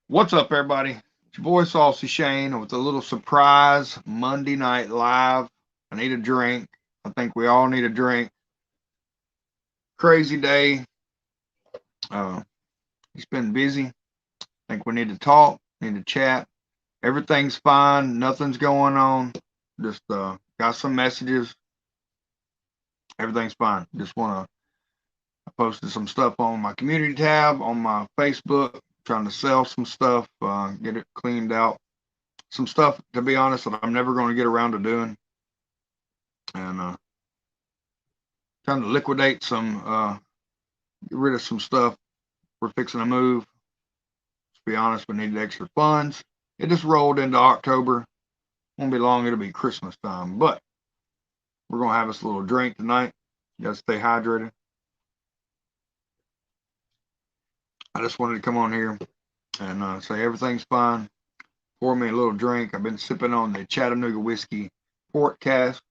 What's up, everybody? It's your boy Saucy Shane with a little surprise Monday night live. I need a drink. I think we all need a drink. Crazy day. Uh, it's been busy. I think we need to talk, need to chat. Everything's fine. Nothing's going on. Just got some messages. Everything's fine. Just want to. I posted some stuff on my community tab on my Facebook, trying to sell some stuff, get it cleaned out. Some stuff, to be honest, that I'm never going to get around to doing. And trying to liquidate some, get rid of some stuff. We're fixing to move. To be honest, we needed extra funds. It just rolled into October. Won't be long, it'll be Christmas time. But we're going to have us a little drink tonight. You got to stay hydrated. I just wanted to come on here and say everything's fine. Pour me a little drink. I've been sipping on the Chattanooga whiskey port cask.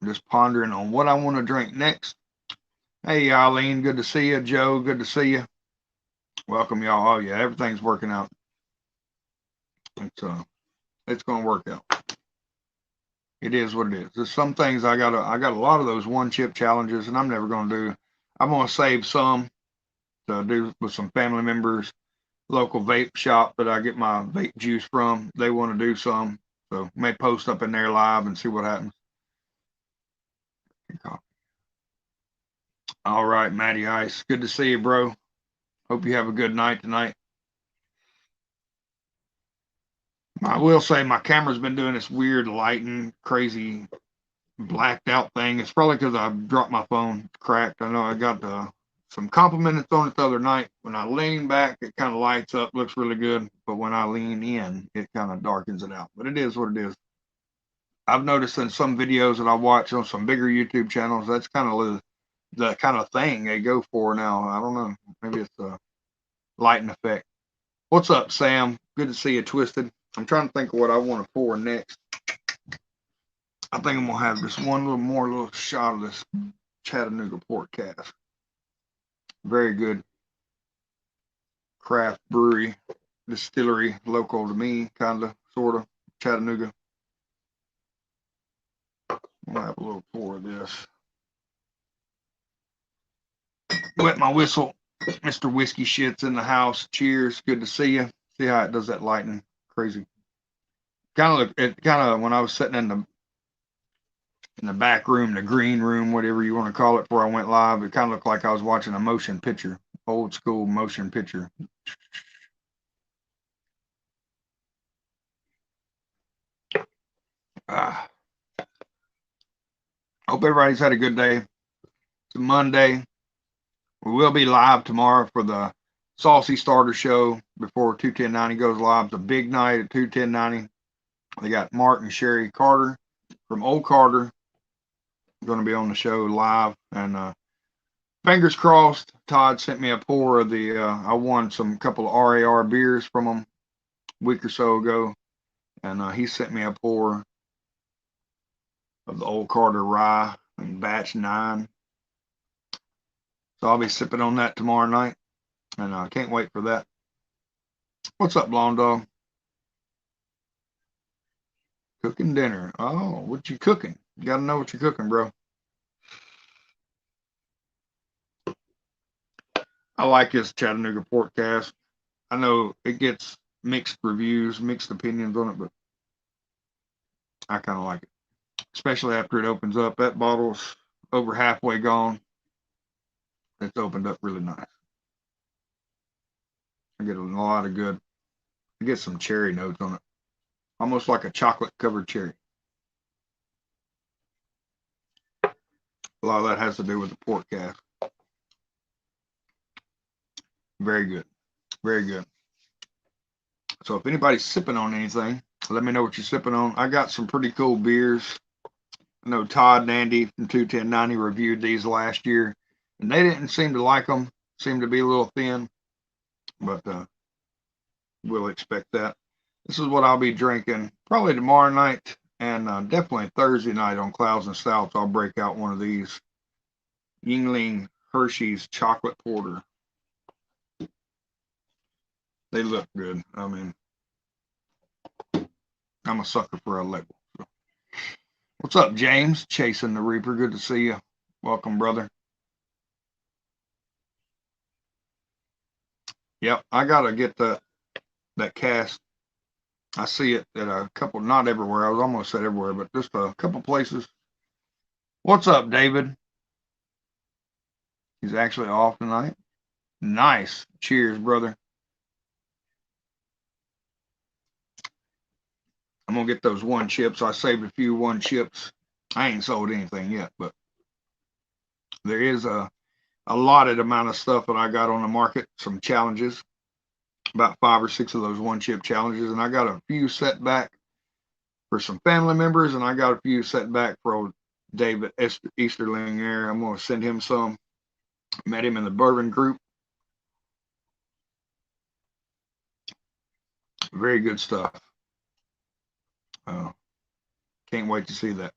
Just pondering on what I want to drink next. Hey, Eileen, good to see you. Joe, good to see you. Welcome, y'all. Oh yeah, everything's working out. It's gonna work out. It is what it is. There's some things I got a lot of those one chip challenges, and I'm never gonna do. I'm gonna save some to do with some family members. Local vape shop that I get my vape juice from. They want to do some, so may post up in there live and see what happens. All right, Matty Ice, good to see you, bro. Hope you have a good night tonight. I will say my camera's been doing this weird lighting, crazy blacked out thing. It's probably because I dropped my phone, cracked. I know I got some compliments on it the other night. When I lean back, it kind of lights up, looks really good. But when I lean in, it kind of darkens it out. But it is what it is. I've noticed in some videos that I watch on some bigger YouTube channels, that's kind of the kind of thing they go for now. I don't know. Maybe it's a lighting effect. What's up, Sam? Good to see you, Twisted. I'm trying to think of what I want to pour next. I think I'm gonna have just one little shot of this Chattanooga port cask. Very good craft brewery, distillery, local to me, kinda, sorta, Chattanooga. I'm gonna have a little pour of this. Wet my whistle. Mr. Whiskey Shit's in the house. Cheers. Good to see you. See how it does that lightning. Crazy. When I was sitting in the back room, the green room, whatever you want to call it, before I went live, it kind of looked like I was watching a motion picture, old school motion picture. Ah. Hope everybody's had a good day. It's a Monday. We will be live tomorrow for the Saucy Starter Show before 21090 goes live. It's a big night at 21090. They got Mark and Sherry Carter from Old Carter going to be on the show live. And fingers crossed, Todd sent me a pour of the, I won some couple of RAR beers from him a week or so ago. And he sent me a pour of the Old Carter Rye in batch 9. So I'll be sipping on that tomorrow night. And I can't wait for that. What's up, Blonde Dog? Cooking dinner. Oh, what you cooking? You got to know what you're cooking, bro. I like this Chattanooga portcast. I know it gets mixed reviews, mixed opinions on it, but I kind of like it, especially after it opens up. That bottle's over halfway gone. It's opened up really nice. I get a lot of good. I get some cherry notes on it, almost like a chocolate covered cherry. A lot of that has to do with the portcast. Very good. Very good. So if anybody's sipping on anything, let me know what you're sipping on. I got some pretty cool beers. I know Todd and Andy from 21090 reviewed these last year, and they didn't seem to like them. Seemed to be a little thin, but we'll expect that. This is what I'll be drinking probably tomorrow night, and definitely Thursday night on Clouds and Stouts. I'll break out one of these Yingling Hershey's chocolate porter. They look good. I mean, I'm a sucker for a label. So. What's up, James? Chasing the Reaper. Good to see you. Welcome, brother. Yep, I gotta get that cast. I see it at a couple, not everywhere. I was almost said everywhere, but just a couple places. What's up, David? He's actually off tonight. Nice. Cheers, brother. I'm gonna get those one chips. I saved a few one chips. I ain't sold anything yet, but there is a allotted amount of stuff that I got on the market. Some challenges, about 5 or 6 of those one chip challenges, and I got a few set back for some family members, and I got a few set back for old David Easterling there. I'm gonna send him some. Met him in the bourbon group. Very good stuff. Can't wait to see that.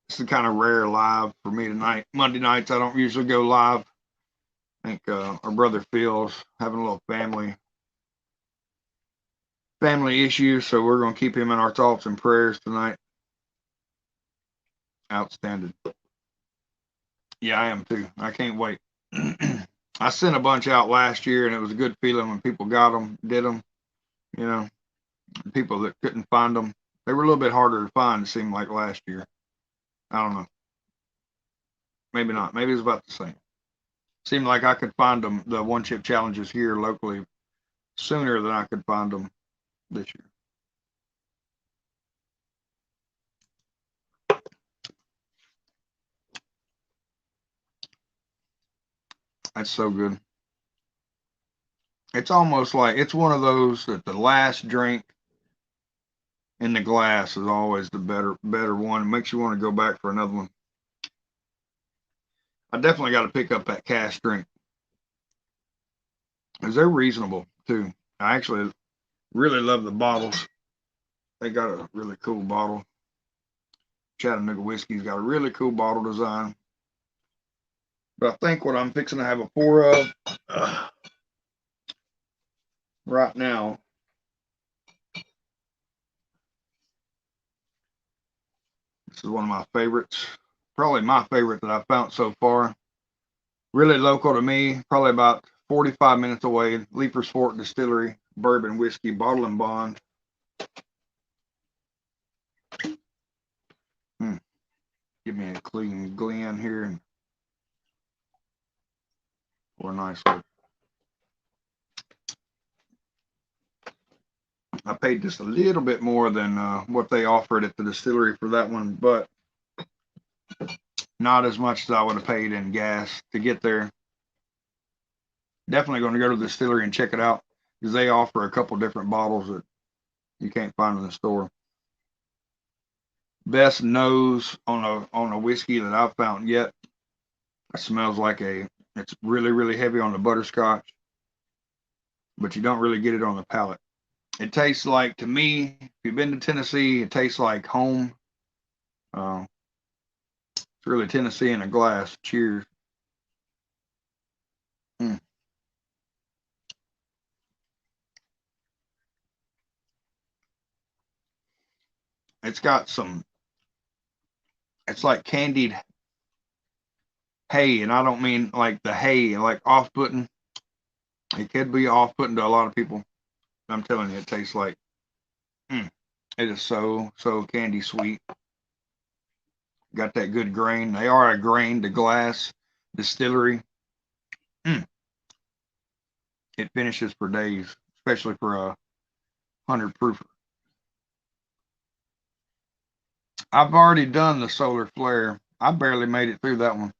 It's the kind of rare live for me tonight. Monday nights, I don't usually go live. I think our brother Phil's having a little family issues, so we're going to keep him in our thoughts and prayers tonight. Outstanding. Yeah, I am too. I can't wait. I sent a bunch out last year, and it was a good feeling when people got them, did them. You know, people that couldn't find them, they were a little bit harder to find, it seemed like last year. I don't know. Maybe not. Maybe it's about the same. Seemed like I could find them, the one chip challenges here locally, sooner than I could find them this year. That's so good. It's almost like it's one of those that the last drink in the glass is always the better one. It makes you want to go back for another one. I definitely got to pick up that cash drink because they're reasonable too. I actually really love the bottles. They got a really cool bottle. Chattanooga Whiskey's got a really cool bottle design. But I think what I'm fixing to have a pour of right now this is one of my favorites. Probably my favorite that I've found so far. Really local to me, probably about 45 minutes away. Leaper's Fort Distillery, bourbon whiskey, bottle and bond. Give me a clean Glen here. Or a nice look. I paid just a little bit more than what they offered at the distillery for that one, but not as much as I would have paid in gas to get there. Definitely going to go to the distillery and check it out because they offer a couple different bottles that you can't find in the store. Best nose on a whiskey that I've found yet. It smells like it's really, really heavy on the butterscotch, but you don't really get it on the palate. It tastes like, to me, if you've been to Tennessee, it tastes like home. It's really Tennessee in a glass. Cheers. It's got some, it's like candied hay, and I don't mean like the hay, like off-putting. It could be off-putting to a lot of people. I'm telling you, it tastes like, it is so candy sweet. Got that good grain. They are a grain to glass distillery. It finishes for days, especially for a 100 proof. I've already done the solar flare. I barely made it through that one.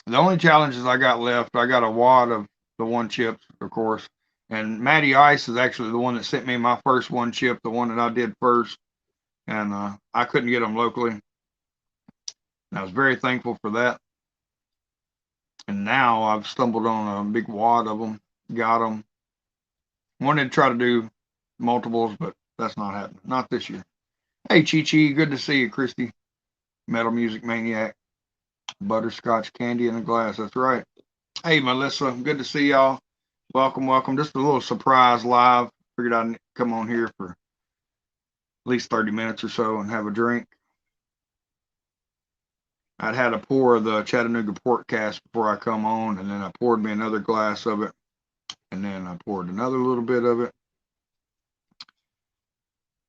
The only challenges I got left, I got a wad of the one chips, of course. And Matty Ice is actually the one that sent me my first one chip, the one that I did first. And I couldn't get them locally. And I was very thankful for that. And now I've stumbled on a big wad of them, got them. Wanted to try to do multiples, but that's not happening. Not this year. Hey, Chi Chi, good to see you, Christy. Metal Music Maniac. Butterscotch candy in a glass. That's right. Hey, Melissa, good to see y'all. Welcome, welcome. Just a little surprise live. Figured I'd come on here for at least 30 minutes or so and have a drink. I'd had a pour of the Chattanooga pork cast before I come on, and then I poured me another glass of it, and then I poured another little bit of it.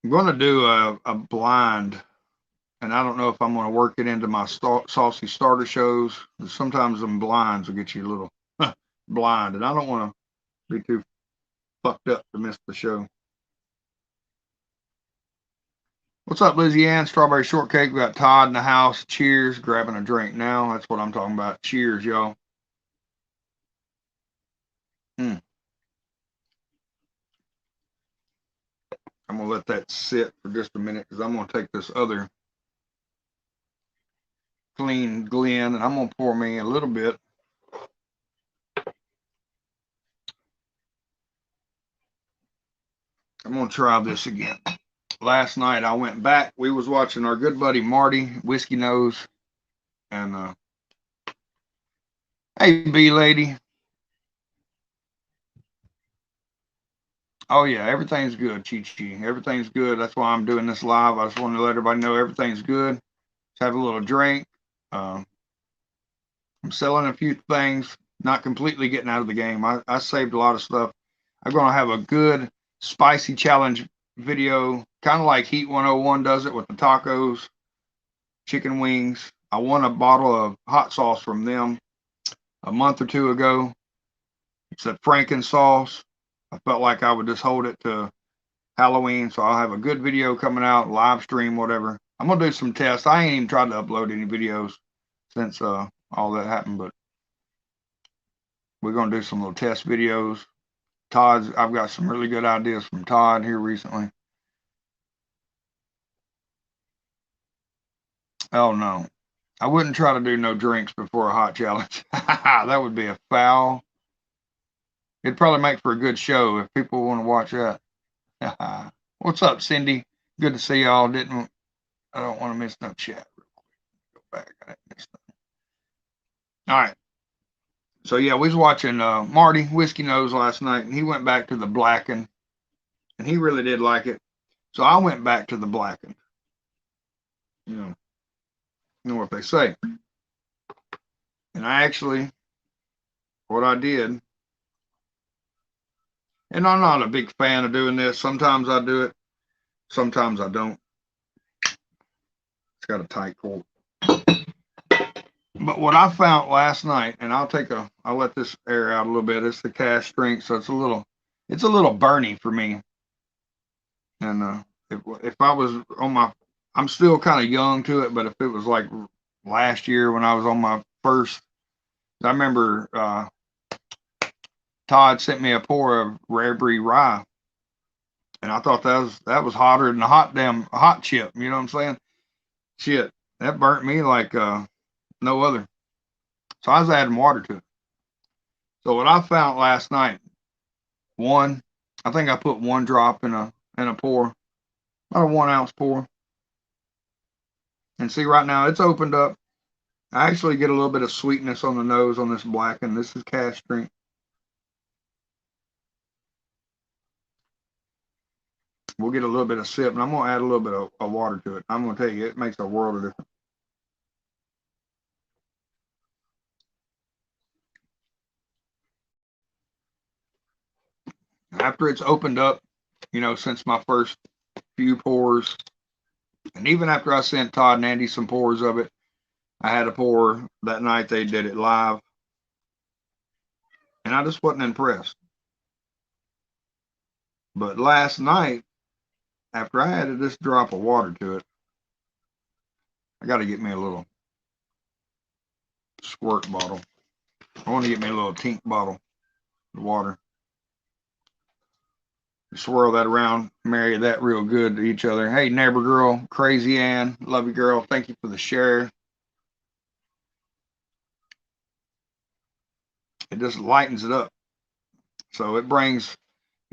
I'm going to do a blind, and I don't know if I'm going to work it into my saucy starter shows. Sometimes them blinds will get you a little blind, and I don't want to be too fucked up to miss the show. What's up, Lizzie Ann? Strawberry shortcake. We got Todd in the house. Cheers. Grabbing a drink now. That's what I'm talking about. Cheers, y'all. I'm going to let that sit for just a minute because I'm going to take this other clean Glen and I'm going to pour me a little bit. I'm going to try this again. Last night I went back. We was watching our good buddy Marty, Whiskey Nose. And, hey, B-Lady. Oh, yeah, everything's good, Chi-Chi. Everything's good. That's why I'm doing this live. I just wanted to let everybody know everything's good. Just have a little drink. I'm selling a few things, not completely getting out of the game. I saved a lot of stuff. I'm going to have a good spicy challenge video, kind of like Heat 101 does it with the tacos, chicken wings. I won a bottle of hot sauce from them a month or two ago. It's a Franken sauce. I felt like I would just hold it to Halloween, so I'll have a good video coming out, live stream, whatever. I'm going to do some tests. I ain't even tried to upload any videos since all that happened, but we're going to do some little test videos. I've got some really good ideas from Todd here recently. Oh, no. I wouldn't try to do no drinks before a hot challenge. That would be a foul. It'd probably make for a good show if people want to watch that. What's up, Cindy? Good to see y'all. I don't want to miss no chat real quick. Go back. I didn't miss nothing. All right. So, yeah, we was watching Marty, Whiskey Nose last night, and he went back to the blackened, and he really did like it. So I went back to the blackened. You know what they say. And what I did, and I'm not a big fan of doing this. Sometimes I do it, sometimes I don't. It's got a tight cork. But what I found last night, and I'll let this air out a little bit. It's the cask strength, so it's a little burny for me. And if I was I'm still kind of young to it, but if it was like last year when I was on my first, I remember Todd sent me a pour of Rare Breed rye, and I thought that was hotter than a hot chip. You know what I'm saying? Shit, that burnt me like no other. So I was adding water to it. So what I found last night, I think I put one drop in a pour, about a 1 ounce pour. And see, right now it's opened up. I actually get a little bit of sweetness on the nose on this blackened. This is cask strength. We'll get a little bit of sip, and I'm going to add a little bit of water to it. I'm going to tell you, it makes a world of difference. After it's opened up, since my first few pours, and even after I sent Todd and Andy some pours of it, I had a pour that night. They did it live, and I just wasn't impressed. But last night, after I added this drop of water to it, I got to get me a little squirt bottle. I want to get me a little tink bottle of water. Swirl that around, marry that real good to each other. Hey, neighbor girl, Crazy Ann, love you, girl. Thank you for the share. It just lightens it up. So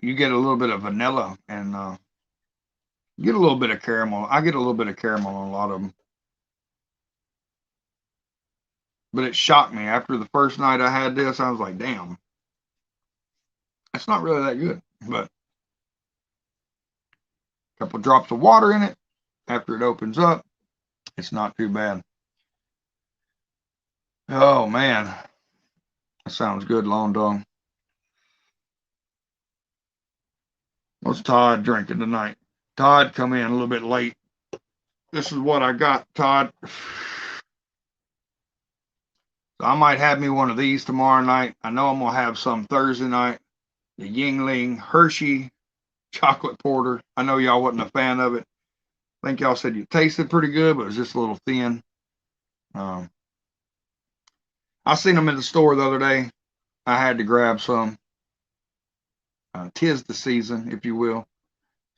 you get a little bit of vanilla and you get a little bit of caramel. I get a little bit of caramel on a lot of them. But it shocked me. After the first night I had this, I was like, damn, it's not really that good. But a couple drops of water in it after it opens up, it's not too bad. Oh man, that sounds good, Long Dog. What's Todd drinking tonight? Todd come in a little bit late. This is what I got, Todd. So I might have me one of these tomorrow night. I know I'm gonna have some Thursday night. The Yingling Hershey chocolate porter. I know y'all wasn't a fan of it. I think y'all said you tasted pretty good, but it was just a little thin. I seen them in the store the other day. I had to grab some. 'Tis the season, if you will.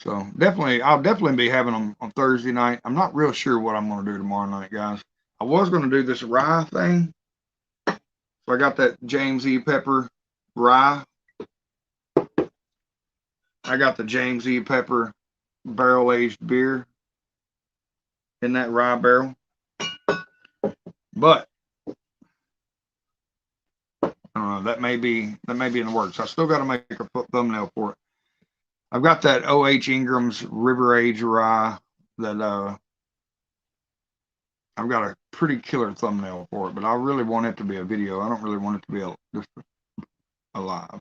So definitely, I'll definitely be having them on Thursday night. I'm not real sure what I'm going to do tomorrow night, guys. I was going to do this rye thing. So I got that James E. Pepper rye. I got the James E. Pepper barrel aged beer in that rye barrel. But that may be in the works. I still got to make a thumbnail for it. I've got that O.H. Ingram's River Age rye that I've got a pretty killer thumbnail for it, but I really want it to be a video. I don't really want it to be just alive.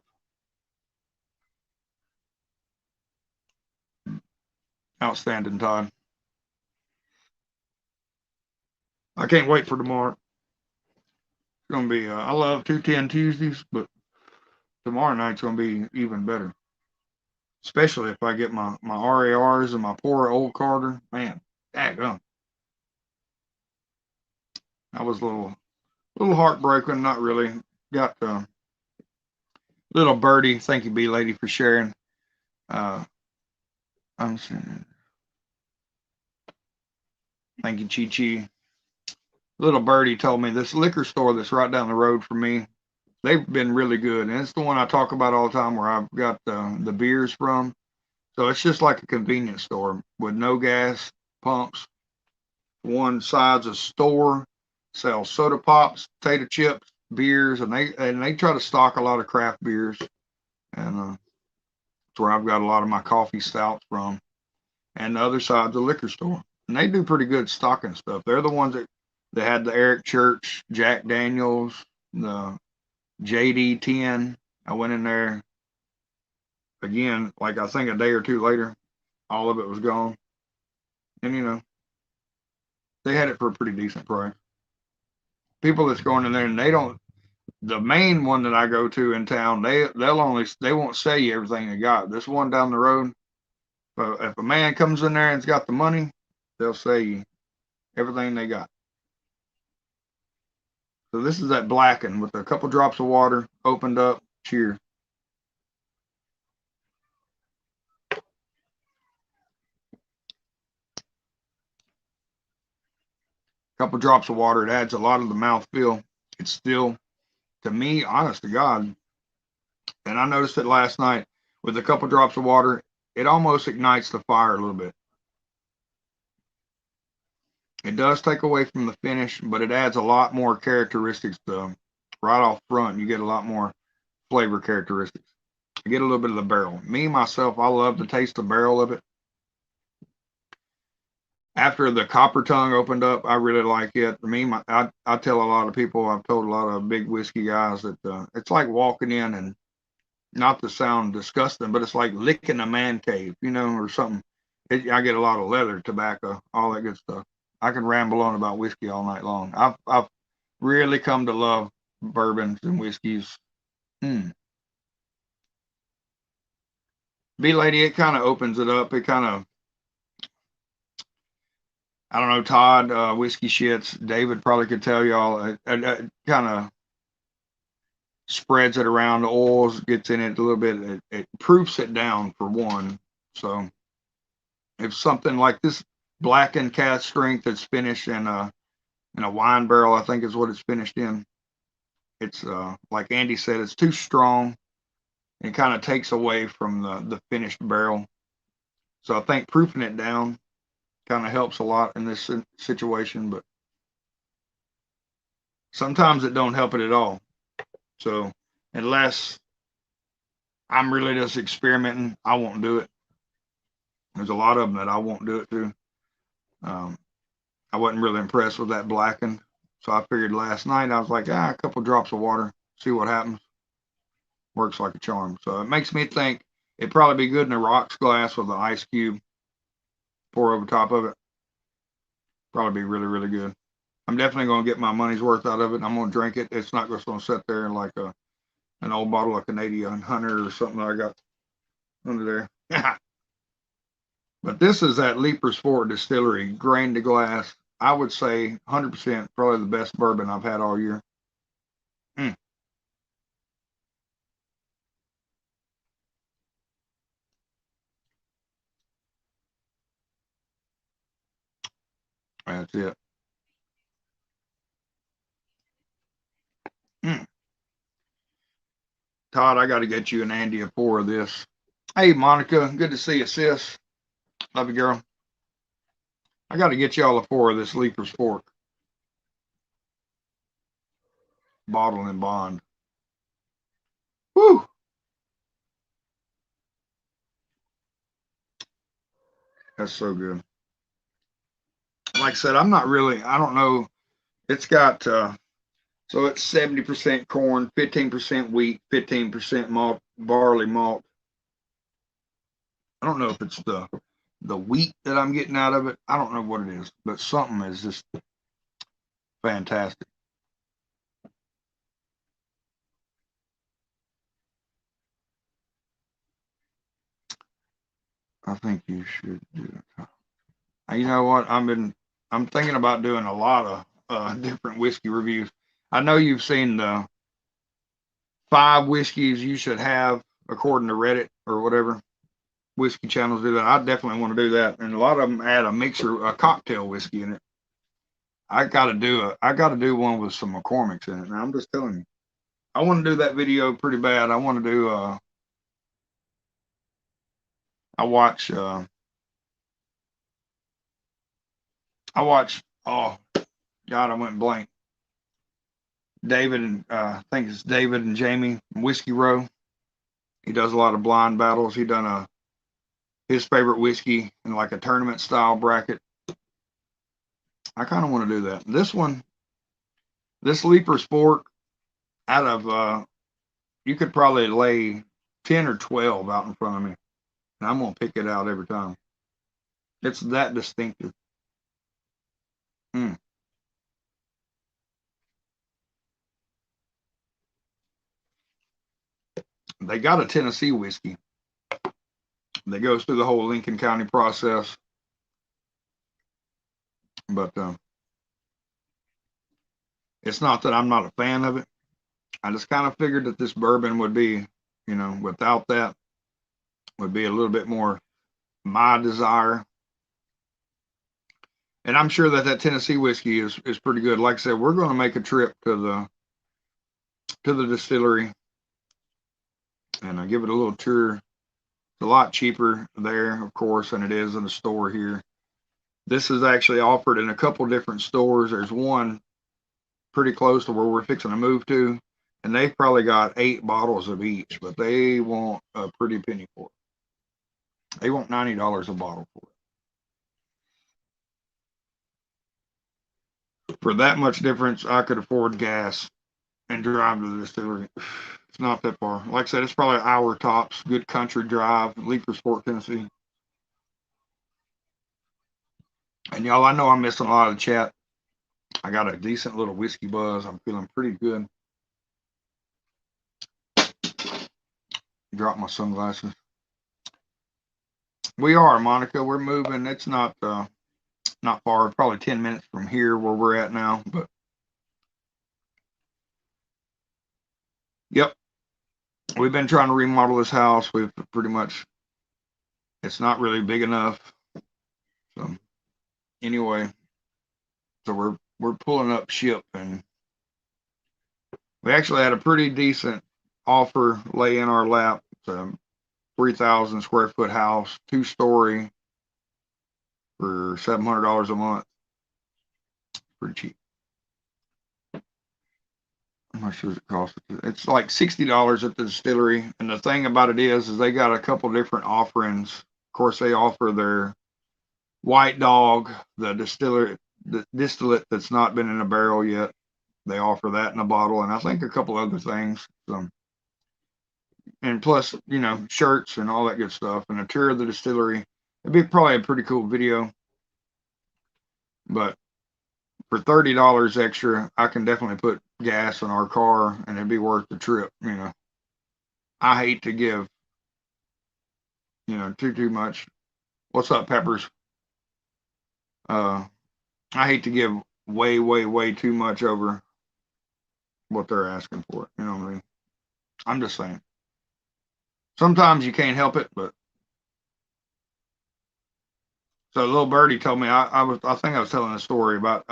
Outstanding, Todd. I can't wait for tomorrow. It's going to be, I love 210 Tuesdays, but tomorrow night's going to be even better. Especially if I get my RARs and my poor old Carter. Man, daggone. I was a little heartbroken, not really. Got little birdie. Thank you, B lady, for sharing. I'm saying, thank you, Chi Chi. Little birdie told me this liquor store that's right down the road from me, they've been really good, and it's the one I talk about all the time where I've got the beers from. So it's just like a convenience store with no gas pumps. One side's a store, sells soda pops, potato chips, beers, and they try to stock a lot of craft beers, and it's where I've got a lot of my coffee stouts from. And the other side's a liquor store, and they do pretty good stocking stuff. They're the ones that had the Eric Church, Jack Daniels, the JD10. I went in there again, like I think a day or two later, all of it was gone. And they had it for a pretty decent price. People that's going in there and they don't, the main one that I go to in town, they won't sell you everything they got. This one down the road, if a man comes in there and's got the money, they'll sell you everything they got. So this is that blackened with a couple drops of water, opened up. Cheers. Couple drops of water, it adds a lot of the mouthfeel. It's still, to me, honest to God, and I noticed it last night with a couple drops of water, it almost ignites the fire a little bit. It does take away from the finish, but it adds a lot more characteristics to right off front. You get a lot more flavor characteristics. You get a little bit of the barrel. Me, myself, I love to taste the barrel of it. After the copper tongue opened up, I really like it. For me, I tell a lot of people, I've told a lot of big whiskey guys that it's like walking in and not to sound disgusting, but it's like licking a man cave, or something. I get a lot of leather, tobacco, all that good stuff. I can ramble on about whiskey all night long. I've really come to love bourbons and whiskeys. B lady, it kind of opens it up. It kind of, I don't know, Todd, whiskey shits. David probably could tell y'all. It kind of spreads it around. The oils gets in it a little bit. It proofs it down for one. So if something like this blackened cask strength that's finished in a wine barrel, I think is what it's finished in. It's like Andy said, it's too strong. It kind of takes away from the finished barrel. So I think proofing it down kind of helps a lot in this situation. But sometimes it don't help it at all. So unless I'm really just experimenting, I won't do it. There's a lot of them that I won't do it to. I wasn't really impressed with that blackened. So I figured last night, I was like, a couple drops of water, see what happens. Works like a charm. So it makes me think it'd probably be good in a rocks glass with an ice cube. Pour over top of it. Probably be really, really good. I'm definitely going to get my money's worth out of it. I'm going to drink it. It's not just going to sit there like an old bottle of Canadian Hunter or something that I got under there. But this is that Leapers Fort Distillery, grain to glass. I would say 100% probably the best bourbon I've had all year. Mm. That's it. Mm. Todd, I got to get you and Andy a pour of this. Hey, Monica, good to see you, sis. Love you, girl. I got to get y'all a pour of this Leapers Fort. Bottle and bond. Woo! That's so good. Like I said, I'm not really, I don't know. It's got, so it's 70% corn, 15% wheat, 15% malt, barley malt. I don't know if it's the wheat that I'm getting out of it. I don't know what it is, but something is just fantastic. I think you should do it. You know what? I'm thinking about doing a lot of different whiskey reviews. I know you've seen the 5 whiskeys you should have according to Reddit or whatever whiskey channels do that. I definitely want to do that, and a lot of them add a mixer, a cocktail whiskey in it. I got to do one with some McCormick's in it. Now I'm just telling you, I want to do that video pretty bad. I want to do. I watch. I watch. Oh God, I went blank. David and I think it's David and Jamie Whiskey Row. He does a lot of blind battles. He done his favorite whiskey in like a tournament style bracket. I kind of want to do that. This Leaper Sport, out of you could probably lay 10 or 12 out in front of me, and I'm gonna pick it out every time. It's that distinctive. Mm. They got a Tennessee whiskey that goes through the whole Lincoln County process, but it's not that I'm not a fan of it. I just kind of figured that this bourbon would be, without that, would be a little bit more my desire. And I'm sure that Tennessee whiskey is pretty good. Like I said, we're going to make a trip to the distillery and give it a little tour. It's a lot cheaper there, of course, than it is in the store here. This is actually offered in a couple different stores. There's one pretty close to where we're fixing to move to, and they've probably got 8 bottles of each, but they want a pretty penny for it. They want $90 a bottle for it. For that much difference, I could afford gas and drive to the distillery. It's not that far. Like I said, it's probably an hour tops. Good country drive, Leapersport, Tennessee. And y'all, I know I'm missing a lot of the chat. I got a decent little whiskey buzz. I'm feeling pretty good. Drop my sunglasses. We are, Monica. We're moving. It's not far. Probably 10 minutes from here where we're at now. But yep, we've been trying to remodel this house. We've pretty much. It's not really big enough. So anyway, so we're pulling up ship, and we actually had a pretty decent offer lay in our lap. It's a 3,000 square foot house, 2-story, for $700 a month. Pretty cheap. how much does it cost? It's like $60 at the distillery. And the thing about it is they got a couple different offerings. Of course, they offer their white dog, the distillate that's not been in a barrel yet. They offer that in a bottle, and I think a couple other things. So, and plus, shirts and all that good stuff, and a tour of the distillery. It'd be probably a pretty cool video. But for $30 extra, I can definitely put gas in our car, and it'd be worth the trip. I hate to give, too much. What's up, Peppers? I hate to give way, way, way too much over what they're asking for. You know what I mean? I'm just saying. Sometimes you can't help it, but so little birdie told me I think I was telling a story about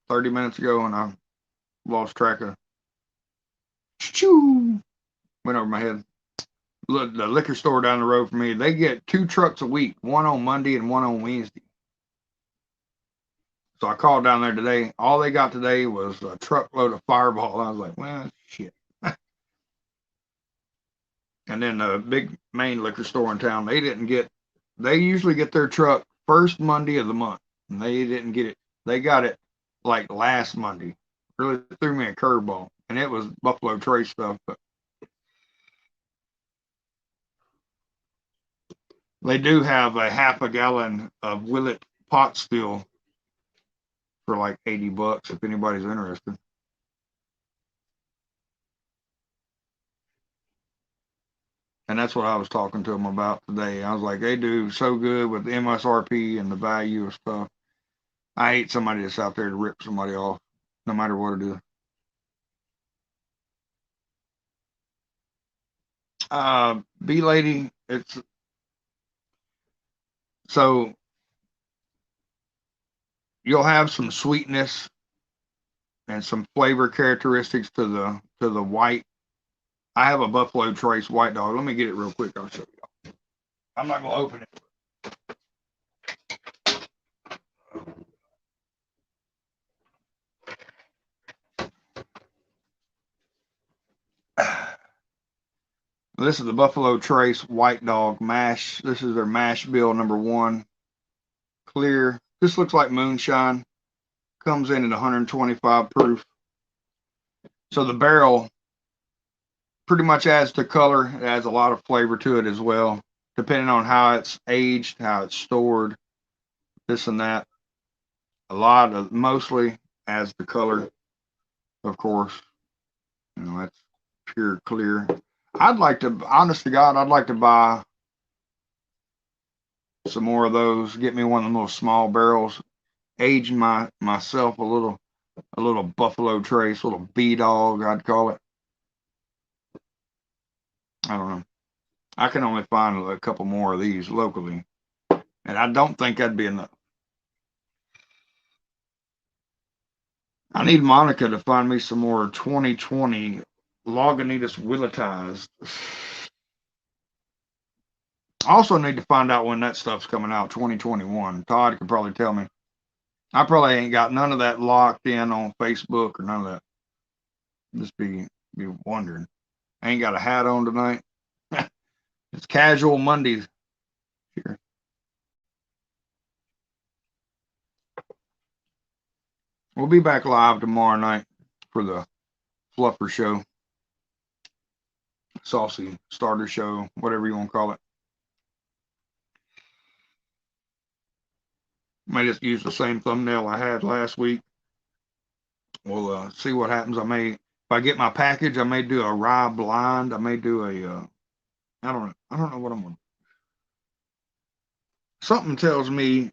30 minutes ago, and I lost track of. Choo, went over my head. Look, the liquor store down the road from me, they get 2 trucks a week, one on Monday and one on Wednesday. So I called down there today. All they got today was a truckload of Fireball. I was like, well, shit. And then the big main liquor store in town, they usually get their truck first Monday of the month. And they didn't get it. They got it like last Monday. Really threw me a curveball. And it was Buffalo Trace stuff. But they do have a half a gallon of Willet pot still for like $80 if anybody's interested. And that's what I was talking to them about today. I was like, they do so good with the MSRP and the value of stuff. I hate somebody that's out there to rip somebody off, no matter what it is. B lady, it's so you'll have some sweetness and some flavor characteristics to the white. I have a Buffalo Trace white dog. Let me get it real quick. I'll show you. I'm not gonna open it. This is the Buffalo Trace White Dog Mash. This is their mash bill #1. Clear. This looks like moonshine. Comes in at 125 proof. So the barrel pretty much adds to color. It adds a lot of flavor to it as well, depending on how it's aged, how it's stored, this and that. Mostly adds the color, of course. That's pure clear. Honest to God, I'd like to buy some more of those. Get me one of them little small barrels. Age myself a little Buffalo Trace, little B dog, I'd call it. I don't know. I can only find a couple more of these locally, and I don't think that'd be enough. I need Monica to find me some more 2020 Lagunitas Willetized. I also need to find out when that stuff's coming out, 2021. Todd could probably tell me. I probably ain't got none of that locked in on Facebook or none of that. Just be wondering. I ain't got a hat on tonight. It's casual Mondays here. We'll be back live tomorrow night for the Fluffer Show, Saucy Starter Show, whatever you want to call it. May just use the same thumbnail I had last week. We'll see what happens. If I get my package, I may do a rye blind. I may do I don't know what I'm gonna. Something tells me,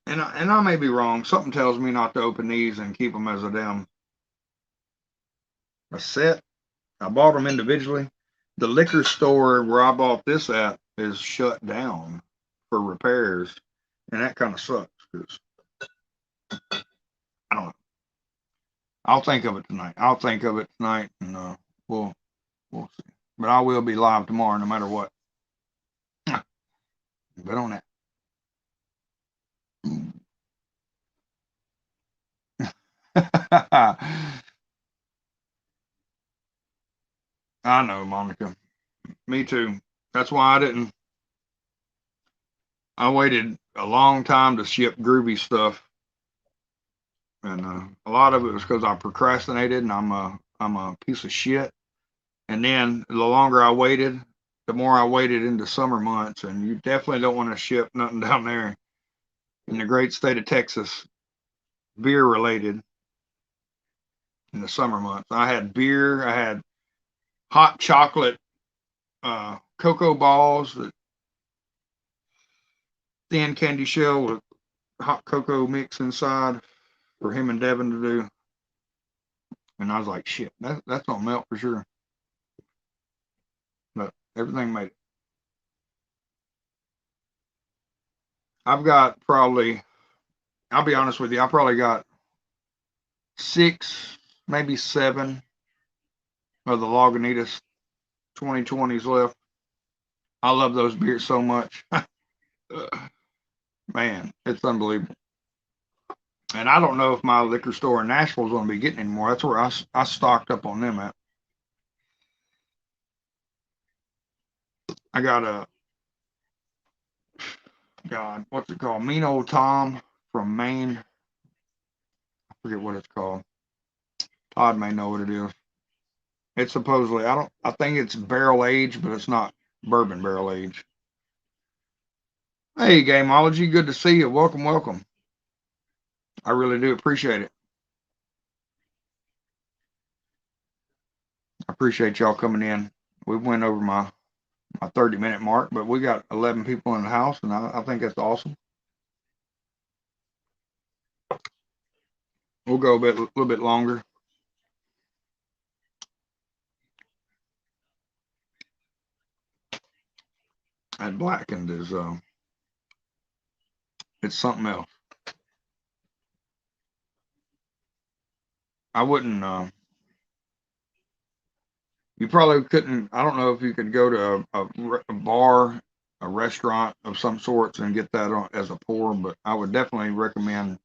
and I may be wrong. Something tells me not to open these and keep them as a set. I bought them individually. The liquor store where I bought this at is shut down for repairs, and that kind of sucks because I don't know. I'll think of it tonight. And we'll see. But I will be live tomorrow, no matter what. Bet on that. I know, Monica. Me too. That's why I waited a long time to ship Groovy stuff, and a lot of it was because I procrastinated, and I'm a piece of shit. And then the longer I waited, the more I waited into summer months, and you definitely don't want to ship nothing down there in the great state of Texas, beer related, in the summer months. I had beer, I had hot chocolate, cocoa balls, thin candy shell with hot cocoa mix inside for him and Devin to do. And I was like, shit, that's gonna melt for sure. But everything made it. I've got probably, I'll be honest with you, I probably got 6, maybe 7 of the Lagunitas 2020s left. I love those beers so much. Man, it's unbelievable. And I don't know if my liquor store in Nashville is going to be getting any more. That's where I stocked up on them at. I got a, God, what's it called? Mean Old Tom from Maine. I forget what it's called. Todd may know what it is. It's supposedly, I think it's barrel aged, but it's not bourbon barrel aged. Hey, Gameology, good to see you. Welcome, welcome. I really do appreciate it. I appreciate y'all coming in. We went over my 30-minute mark, but we got 11 people in the house, and I think that's awesome. We'll go a little bit longer. That blackened is it's something else. I wouldn't. You probably couldn't. I don't know if you could go to a bar, a restaurant of some sorts, and get that on as a pour, but I would definitely recommend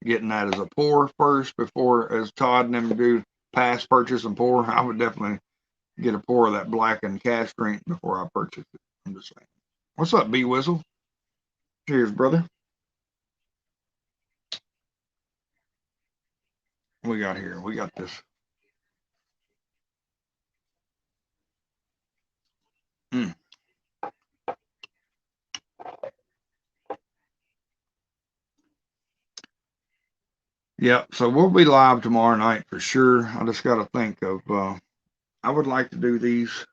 getting that as a pour first before, as Todd and them do, pass, purchase, and pour. I would definitely get a pour of that blackened cask strength before I purchase it. I'm just saying. What's up, B Whistle? Cheers, brother. What we got here? We got this. Mm. Yeah, so we'll be live tomorrow night for sure. I just got to think of. I would like to do these.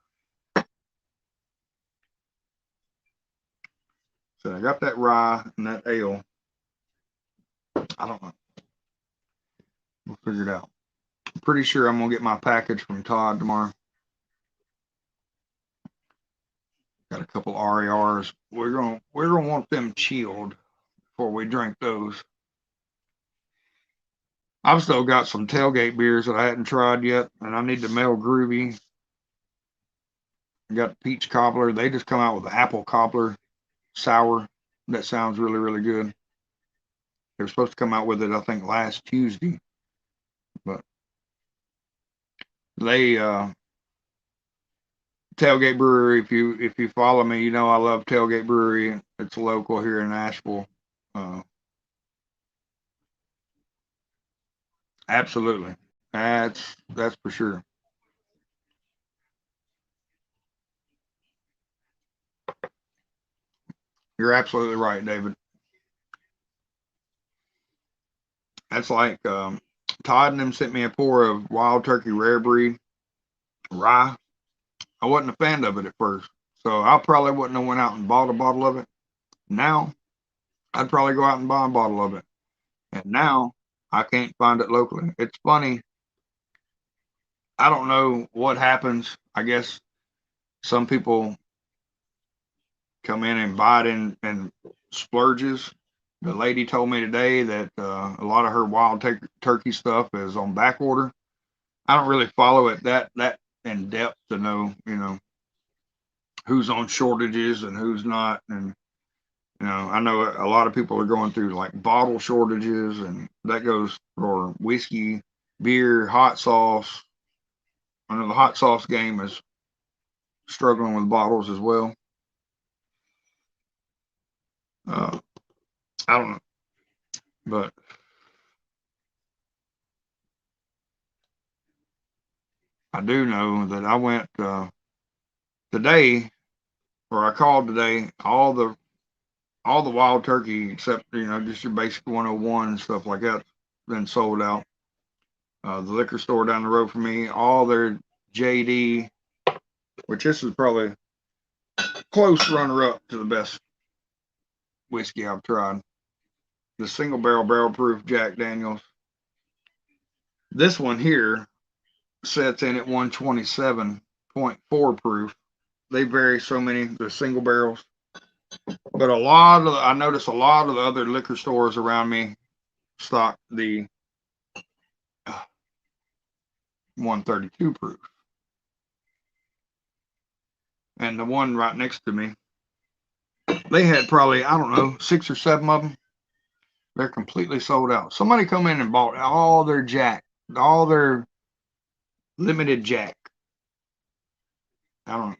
So I got that rye and that ale. I don't know. We'll figure it out. I'm pretty sure I'm gonna get my package from Todd tomorrow. Got a couple RARs. We're gonna want them chilled before we drink those. I've still got some tailgate beers that I hadn't tried yet, and I need to mail Groovy. I got peach cobbler. They just come out with the apple cobbler sour. That sounds really, really good. They were supposed to come out with it, I think, last Tuesday, but they Tailgate Brewery. If you follow me, you know I love Tailgate Brewery. It's local here in Nashville. Uh, Absolutely, that's for sure. You're absolutely right, David. That's like Todd and them sent me a pour of Wild Turkey Rare Breed rye. I wasn't a fan of it at first, so I probably wouldn't have went out and bought a bottle of it. Now I'd probably go out and buy a bottle of it. And now I can't find it locally. It's funny. I don't know what happens. I guess some people come in and buy it in splurges. The lady told me today that a lot of her wild turkey stuff is on back order. I don't really follow it that in depth to know, who's on shortages and who's not. And I know a lot of people are going through like bottle shortages, and that goes for whiskey, beer, hot sauce. I know the hot sauce game is struggling with bottles as well. I don't know, but I do know that I went today, or I called today, all the wild turkey except just your basic 101 and stuff like that been sold out. The liquor store down the road from me, all their JD, which this is probably close runner up to the best whiskey I've tried. The single barrel proof Jack Daniels. This one here sets in at 127.4 proof. They vary so many. They're single barrels. But I notice a lot of the other liquor stores around me stock the 132 proof. And the one right next to me, they had probably, I don't know, 6 or 7 of them. They're completely sold out. Somebody come in and bought all their Jack, all their limited Jack. I don't know.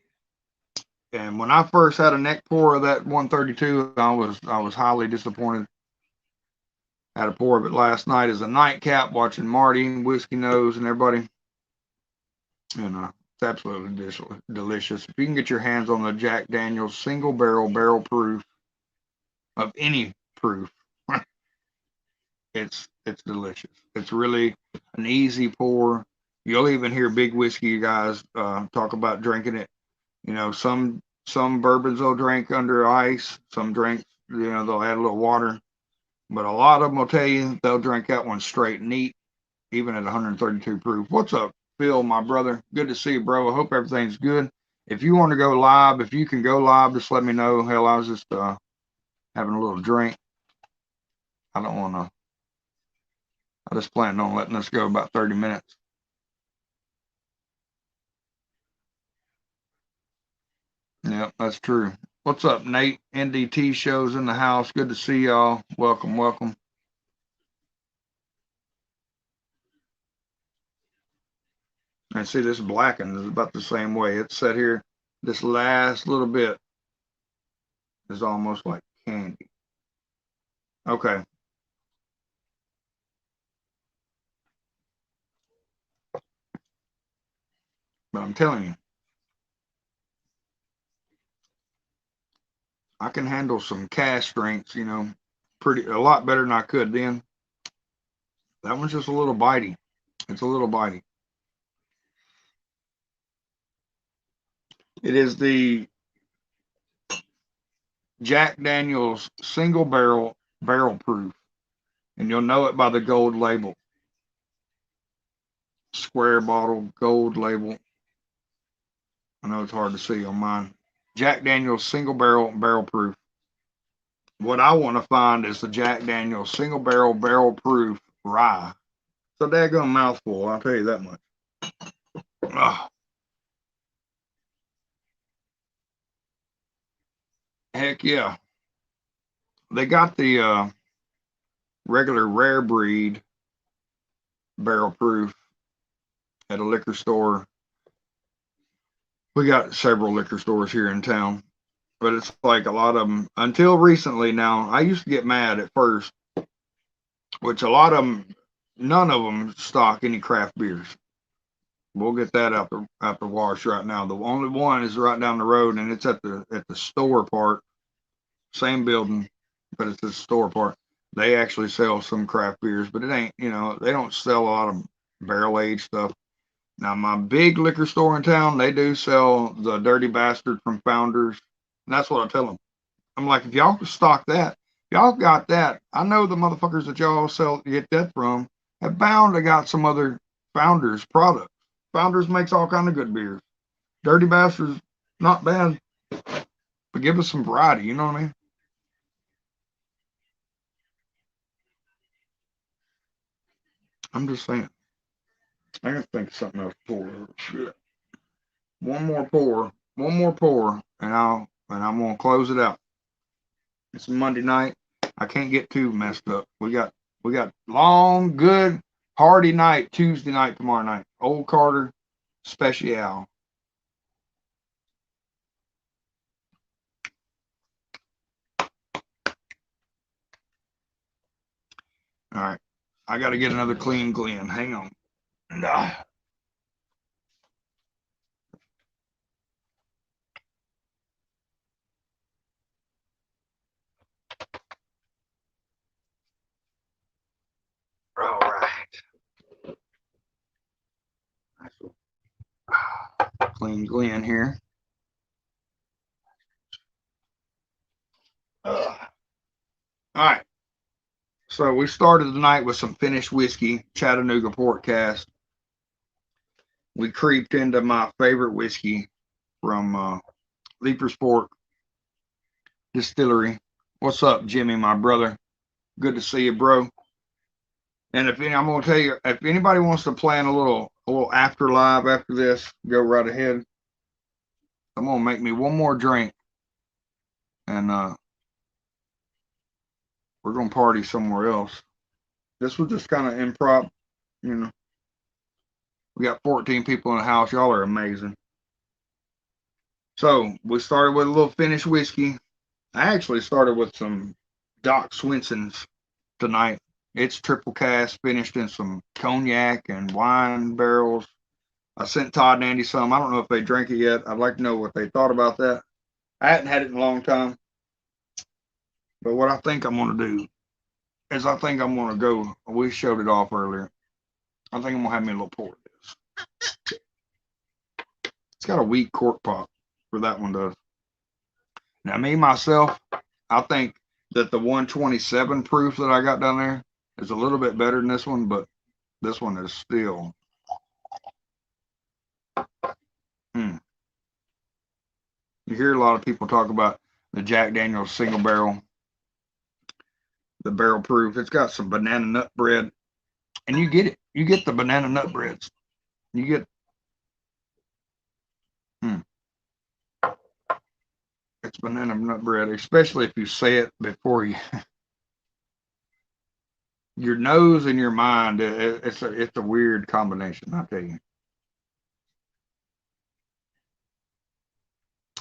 And when I first had a neck pour of that 132, I was highly disappointed. Had a pour of it last night as a nightcap, watching Marty, Whiskey Nose, and everybody. And it's absolutely delicious. If you can get your hands on the Jack Daniels single barrel proof of any proof, it's delicious. It's really an easy pour. You'll even hear big whiskey guys talk about drinking it. Some bourbons they'll drink under ice. Some drinks, they'll add a little water. But a lot of them will tell you they'll drink that one straight neat, even at 132 proof. What's up, Phil, my brother? Good to see you, bro. I hope everything's good. If you want to go live, if you can go live, just let me know. Hell, I was just having a little drink. I don't want to. I just planned on letting this go about 30 minutes. Yeah, that's true. What's up, Nate? NDT shows in the house. Good to see y'all. Welcome, welcome. And see, this blackened is about the same way. It's set here. This last little bit is almost like candy. Okay. But I'm telling you, I can handle some cash drinks, a lot better than I could then. That one's just a little bitey. It's a little bitey. It is the Jack Daniels single barrel proof, and you'll know it by the gold label. Square bottle, gold label. I know it's hard to see on mine. Jack Daniels single barrel proof. What I want to find is the Jack Daniels single barrel proof rye. So daggone mouthful, I'll tell you that much. Oh, heck yeah. They got the regular rare breed barrel proof at a liquor store. We got several liquor stores here in town, but it's like a lot of them until recently. Now, I used to get mad at first, which a lot of them, none of them stock any craft beers. We'll get that out the wash right now. The only one is right down the road, and it's at the store part, same building, but it's the store part. They actually sell some craft beers, but it ain't, they don't sell a lot of barrel aged stuff. Now, my big liquor store in town, they do sell the Dirty Bastard from Founders. And that's what I tell them. I'm like, if y'all could stock that, y'all got that. I know the motherfuckers that y'all get that from have bound to got some other Founders products. Founders makes all kind of good beers. Dirty Bastard's not bad, but give us some variety. You know what I mean? I'm just saying. I gotta think of something else to pour. Shit. One more pour, and I'm gonna close it out. It's Monday night. I can't get too messed up. We got long, good, hearty night Tuesday night tomorrow night. Old Carter special. All right. I got to get another clean Glen. Hang on. All right. Clean Glen here. All right. So we started the night with some finished whiskey, Chattanooga Port Cast. We creeped into my favorite whiskey from Leaper's Fork Distillery. What's up, Jimmy, my brother? Good to see you, bro. And I'm gonna tell you, if anybody wants to plan a little after live after this, go right ahead. I'm gonna make me one more drink, and we're gonna party somewhere else. This was just kind of improv, you know. We got 14 people in the house. Y'all are amazing. So we started with a little finished whiskey. I actually started with some Doc Swinson's tonight. It's triple cast, finished in some cognac and wine barrels. I sent Todd and Andy some. I don't know if they drank it yet. I'd like to know what they thought about that. I hadn't had it in a long time. But what I think I'm going to do is I think I'm going to go. We showed it off earlier. I think I'm going to have me a little pour of this. It's got a weak cork pop for that one does. Now, me, myself, I think that the 127 proof that I got down there is a little bit better than this one, but this one is still. You hear a lot of people talk about the Jack Daniel's single barrel, the barrel proof. It's got some banana nut bread, and you get it. You get the banana nut breads. You get. It's banana nut bread, especially if you say it before you. Your nose and your mind. It's a weird combination. I'll tell you.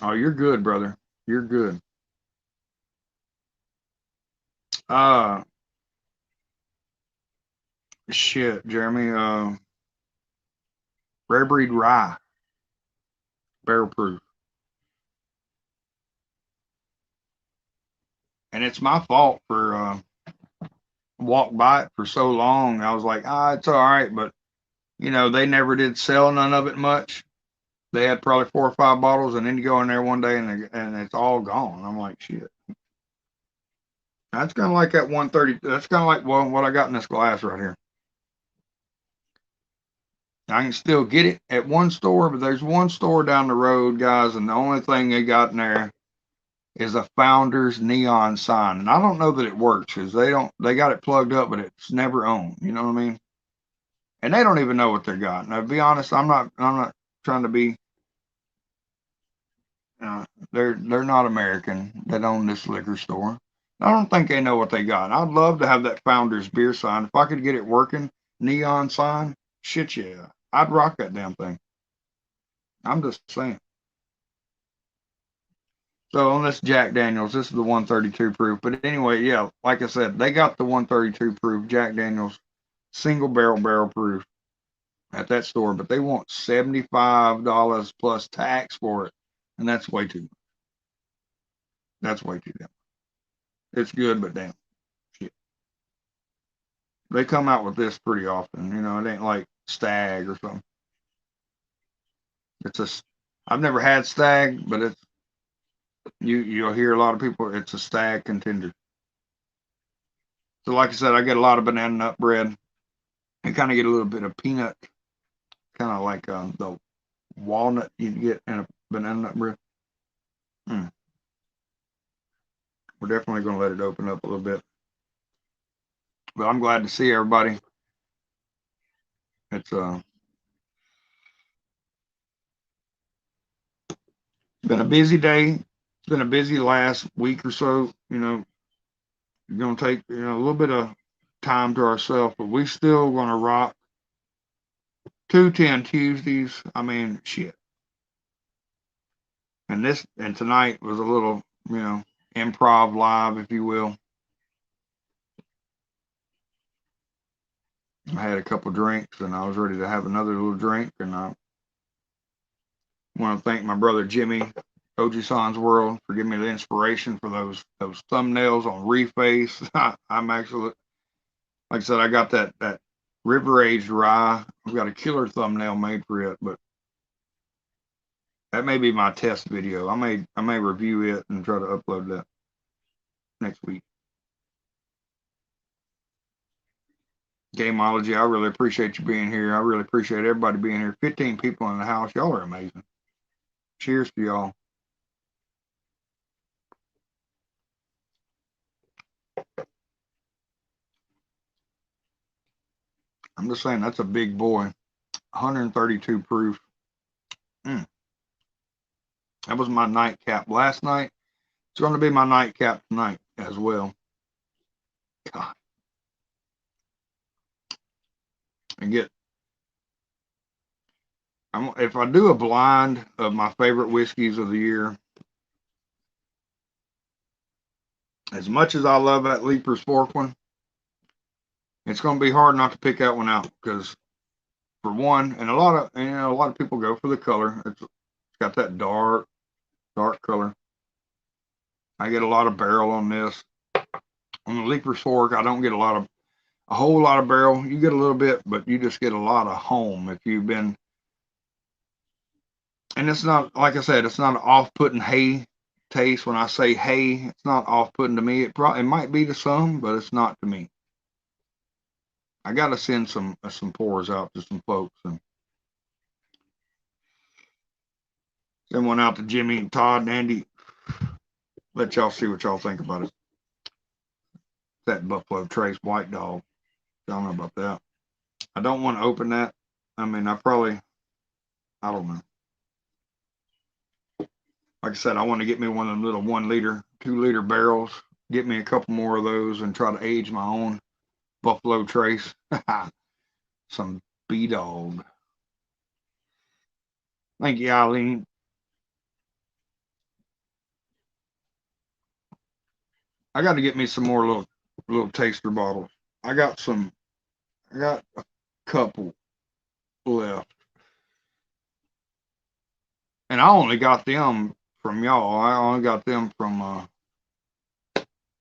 Oh, you're good, brother. You're good. Uh shit, Jeremy. Rare breed rye, barrel proof. And it's my fault for walked by it for so long. I was like, it's all right, but they never did sell none of it much. They had probably 4 or 5 bottles, and then you go in there one day and it's all gone. I'm like, shit. That's kind of like that 130. That's kind of like what I got in this glass right here. I can still get it at one store, but there's one store down the road, guys, and the only thing they got in there is a Founders neon sign, and I don't know that it works because they got it plugged up, but it's never on. You know what I mean? And they don't even know what they got. Now, to be honest, I'm not trying to be. They're not American that own this liquor store. I don't think they know what they got. I'd love to have that Founders beer sign. If I could get it working, neon sign, shit yeah, I'd rock that damn thing. I'm just saying. So on this Jack Daniels, this is the 132 proof. But anyway, yeah, like I said, they got the 132 proof Jack Daniels single barrel proof at that store, but they want $75 plus tax for it, and that's way too much. That's way too damn. It's good, but damn shit. They come out with this pretty often. It ain't like Stag or something. It's a. I've never had Stag, but it's you'll hear a lot of people. It's a Stag contender. So like I said, I get a lot of banana nut bread. You kind of get a little bit of peanut, kind of like the walnut you get in a banana nut bread. We're definitely going to let it open up a little bit. But I'm glad to see everybody. It's been a busy day. It's been a busy last week or so. We're going to take a little bit of time to ourselves, but we still going to rock 210 Tuesdays. I mean, shit. And tonight was a little, improv live, if you will. I had a couple drinks and I was ready to have another little drink. And I want to thank my brother Jimmy, Oji-san's World, for giving me the inspiration for those thumbnails on Reface. I'm actually, like I said, I got that river aged rye. I've got a killer thumbnail made for it, but that may be my test video. I may review it and try to upload that next week. Gameology, I really appreciate you being here. I really appreciate everybody being here. 15 people in the house. Y'all are amazing. Cheers to y'all. I'm just saying, that's a big boy. 132 proof. That was my nightcap last night. It's going to be my nightcap tonight as well. God. And if I do a blind of my favorite whiskeys of the year, as much as I love that Leaper's Fork one, it's going to be hard not to pick that one out because, for one, and a lot of people go for the color. It's got that dark color. I get a lot of barrel on this. On the Leaper's Fork, I don't get a whole lot of barrel. You get a little bit, but you just get a lot of home if you've been. And it's not, like I said, it's not an off-putting hay taste. When I say hay, it's not off-putting to me. It might be to some, but it's not to me. I got to send some pours out to some folks and send one out to Jimmy and Todd and Andy. Let y'all see what y'all think about it. That Buffalo Trace White Dog. I don't know about that. I don't want to open that. I mean, I don't know. Like I said, I want to get me one of them little 1 liter, 2 liter barrels. Get me a couple more of those and try to age my own Buffalo Trace. Some B-Dog. Thank you, Eileen. I got to get me some more little taster bottles. I got a couple left. And I only got them from y'all. I only got them from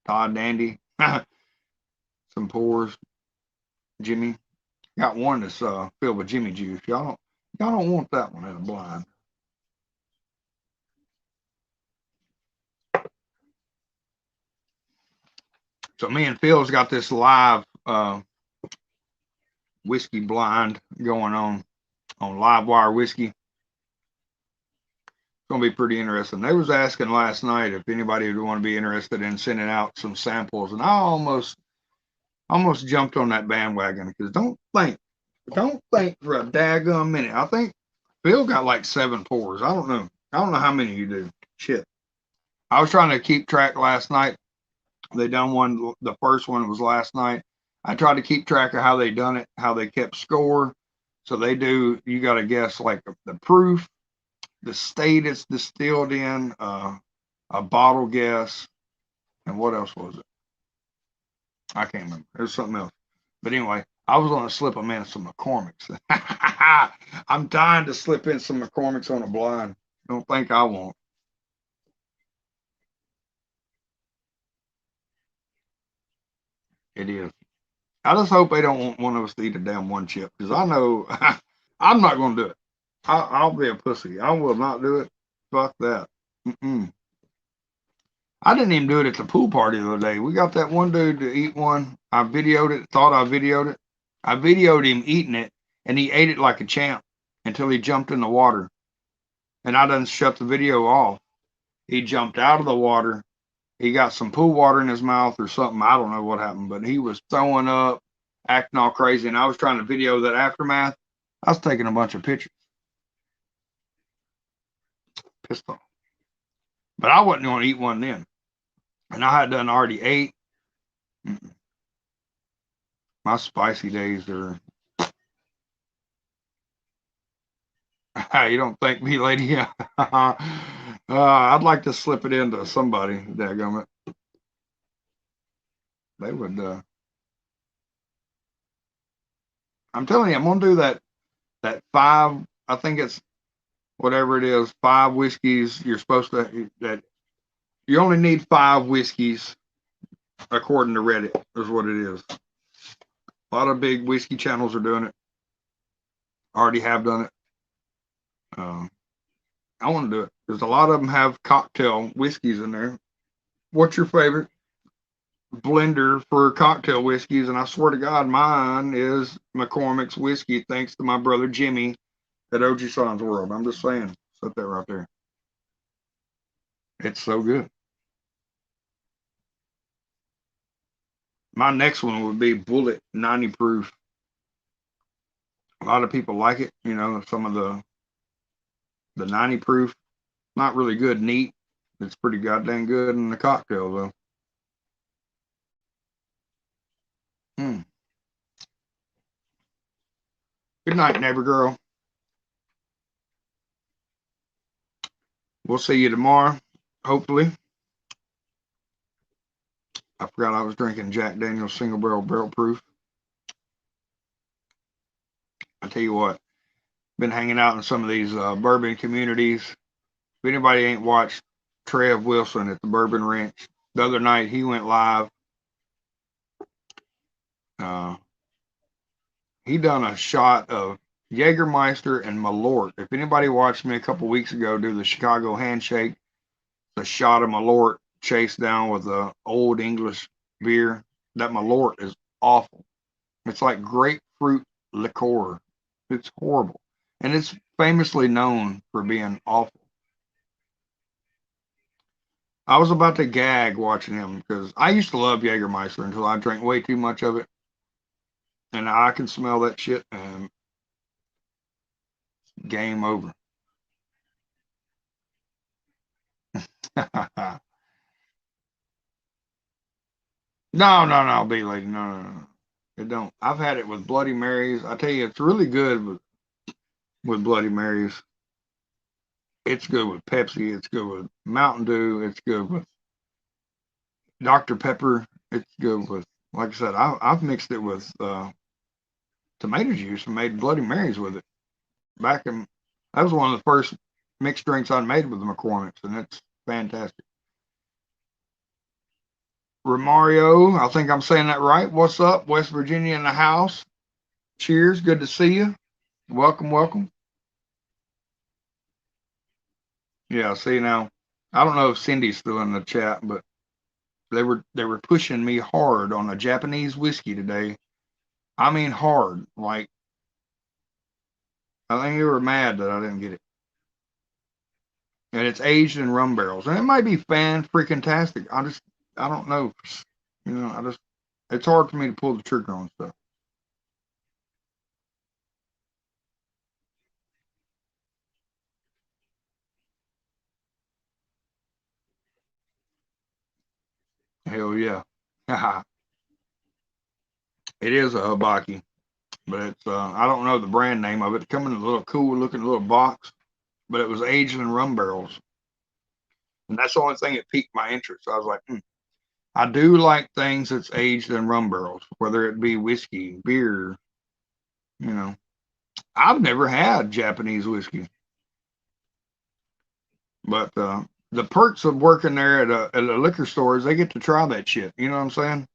Todd and Andy. Some pours. Jimmy. Got one that's filled with Jimmy juice. Y'all don't want that one in a blind. So me and Phil's got this live whiskey blind going on Livewire Whiskey. It's gonna be pretty interesting. They was asking last night if anybody would want to be interested in sending out some samples, and I almost jumped on that bandwagon because don't think for a daggum minute. I think Phil got like 7 pours. I don't know how many you do. Shit. I was trying to keep track last night. They done one. The first one was last night. I tried to keep track of how they done it, how they kept score. So they do. You got to guess like the proof, the state it's distilled in, a bottle guess, and what else was it? I can't remember. There's something else. But anyway, I was going to slip them in some McCormick's. I'm dying to slip in some McCormick's on a blind. Don't think I won't. It is. I just hope they don't want one of us to eat a damn one chip because I know I'm not going to do it. I'll be a pussy. I will not do it. Fuck that. I didn't even do it at the pool party the other day. We got that one dude to eat one. I videoed it, thought I videoed it. I videoed him eating it, and he ate it like a champ until he jumped in the water. And I done shut the video off. He jumped out of the water. He got some pool water in his mouth or something. I don't know what happened, but he was throwing up, acting all crazy. And I was trying to video that aftermath. I was taking a bunch of pictures. Pissed off. But I wasn't going to eat one then. And I had done already ate. My spicy days are. You don't thank me, lady. I'd like to slip it into somebody. Dadgummit. They would. I'm telling you, I'm gonna do that 5. I think it's whatever it is, 5 whiskeys. You're supposed to that you only need 5 whiskeys according to Reddit. Is what it is. A lot of big whiskey channels are doing it. Already have done it. I want to do it because a lot of them have cocktail whiskeys in there. What's your favorite blender for cocktail whiskeys? And I swear to God, mine is McCormick's whiskey, thanks to my brother Jimmy at OG Sans World. I'm just saying, set that right there. It's so good. My next one would be Bullet 90 proof. A lot of people like it. You know, some of the 90 proof, not really good neat. It's pretty goddamn good in the cocktail though. Hmm. Good night, neighbor girl. We'll see you tomorrow, hopefully. I forgot I was drinking Jack Daniel's single barrel proof. I tell you what, been hanging out in some of these bourbon communities. If anybody ain't watched Trev Wilson at the Bourbon Ranch, the other night he went live. He done a shot of Jägermeister and Malort. If anybody watched me a couple weeks ago do the Chicago handshake, the shot of Malort chased down with the old English beer, that Malort is awful. It's like grapefruit liqueur. It's horrible. And it's famously known for being awful. I was about to gag watching him because I used to love Jägermeister until I drank way too much of it. And I can smell that shit and game over. No, B lady. No. It don't. I've had it with Bloody Marys. I tell you, it's really good with Bloody Marys. It's good with Pepsi. It's good with Mountain Dew. It's good with Dr. Pepper. It's good with, like I said, I've mixed it with tomato juice and made Bloody Marys with it. That was one of the first mixed drinks I made with the McCormick's, and it's fantastic. Romario, I think I'm saying that right. What's up? West Virginia in the house. Cheers. Good to see you. Welcome. Yeah, see now, I don't know if Cindy's still in the chat, but they were pushing me hard on a Japanese whiskey today. I mean hard. Like I think they were mad that I didn't get it. And it's aged in rum barrels. And it might be fan freaking tastic. I don't know. You know, it's hard for me to pull the trigger on stuff. Hell yeah. It is a Habaki, but it's I don't know the brand name of it. It come in a little cool looking little box, but it was aged in rum barrels. And that's the only thing that piqued my interest. So I was like, I do like things that's aged in rum barrels, whether it be whiskey, beer, you know. I've never had Japanese whiskey, but the perks of working there at a liquor store is they get to try that shit. You know what I'm saying?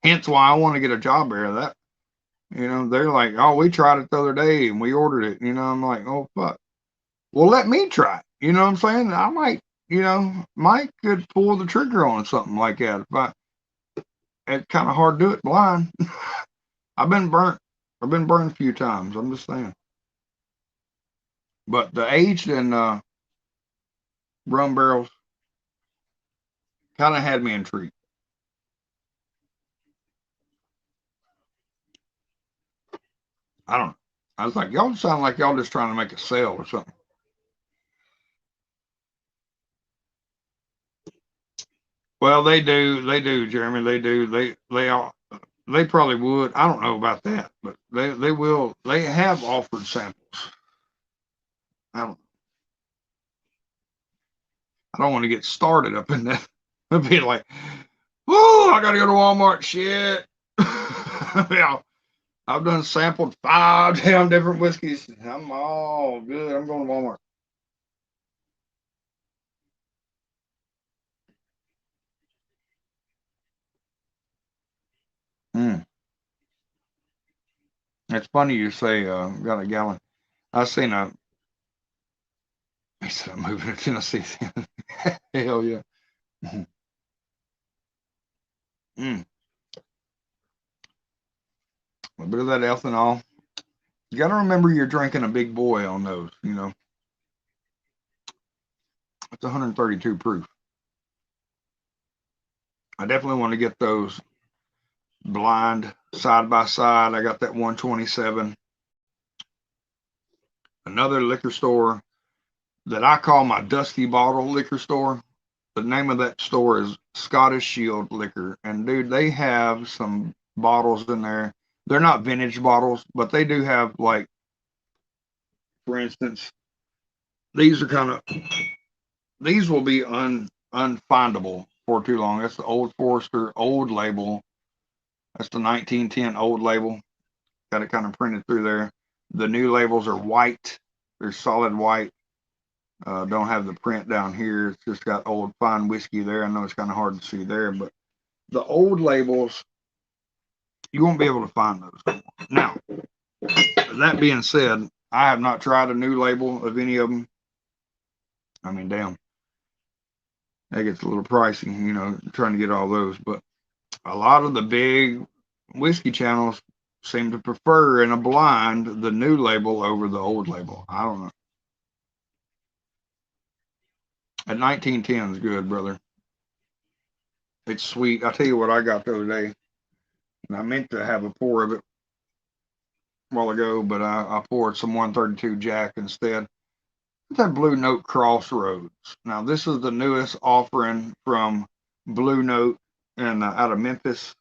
Hence why I want to get a job there. That you know, they're like, oh, we tried it the other day and we ordered it. You know, I'm like, oh fuck. Well, let me try it. You know what I'm saying? I might, might could pull the trigger on something like that. But it's kind of hard to do it blind. I've been burnt. I've been burned a few times. I'm just saying. But the aged in rum barrels kind of had me intrigued. I don't know. I was like, y'all sound like y'all just trying to make a sale or something. Well, they do, Jeremy. They do. They probably would. I don't know about that, but they will. They have offered samples. I don't. I don't want to get started up in that. I'd be like, oh, I got to go to Walmart. Shit. Yeah. I've done sampled 5 damn different whiskeys. I'm all good. I'm going to Walmart. Mm. It's funny you say got a gallon. I seen a. He said I'm moving to Tennessee. Hell yeah. Mm. A bit of that ethanol. You got to remember you're drinking a big boy on those. You know, it's 132 proof. I definitely want to get those blind side by side. I got that 127. Another liquor store that I call my dusty bottle liquor store. The name of that store is Scottish Shield Liquor. And dude, they have some bottles in there. They're not vintage bottles, but they do have, like, for instance, these are kind of, these will be unfindable for too long. That's the Old Forester old label. That's the 1910 old label. Got it kind of printed through there. The new labels are white. They're solid white. Don't have the print down here. It's just got old fine whiskey there. I know it's kind of hard to see there, but the old labels, you won't be able to find those. Now, that being said, I have not tried a new label of any of them. I mean, damn, that gets a little pricey, you know, trying to get all those. But a lot of the big whiskey channels seem to prefer in a blind the new label over the old label. I don't know. At 1910 is good, brother. It's sweet. I'll tell you what I got the other day. And I meant to have a pour of it a while ago, but I poured some 132 Jack instead. That Blue Note Crossroads. Now, this is the newest offering from Blue Note and out of Memphis.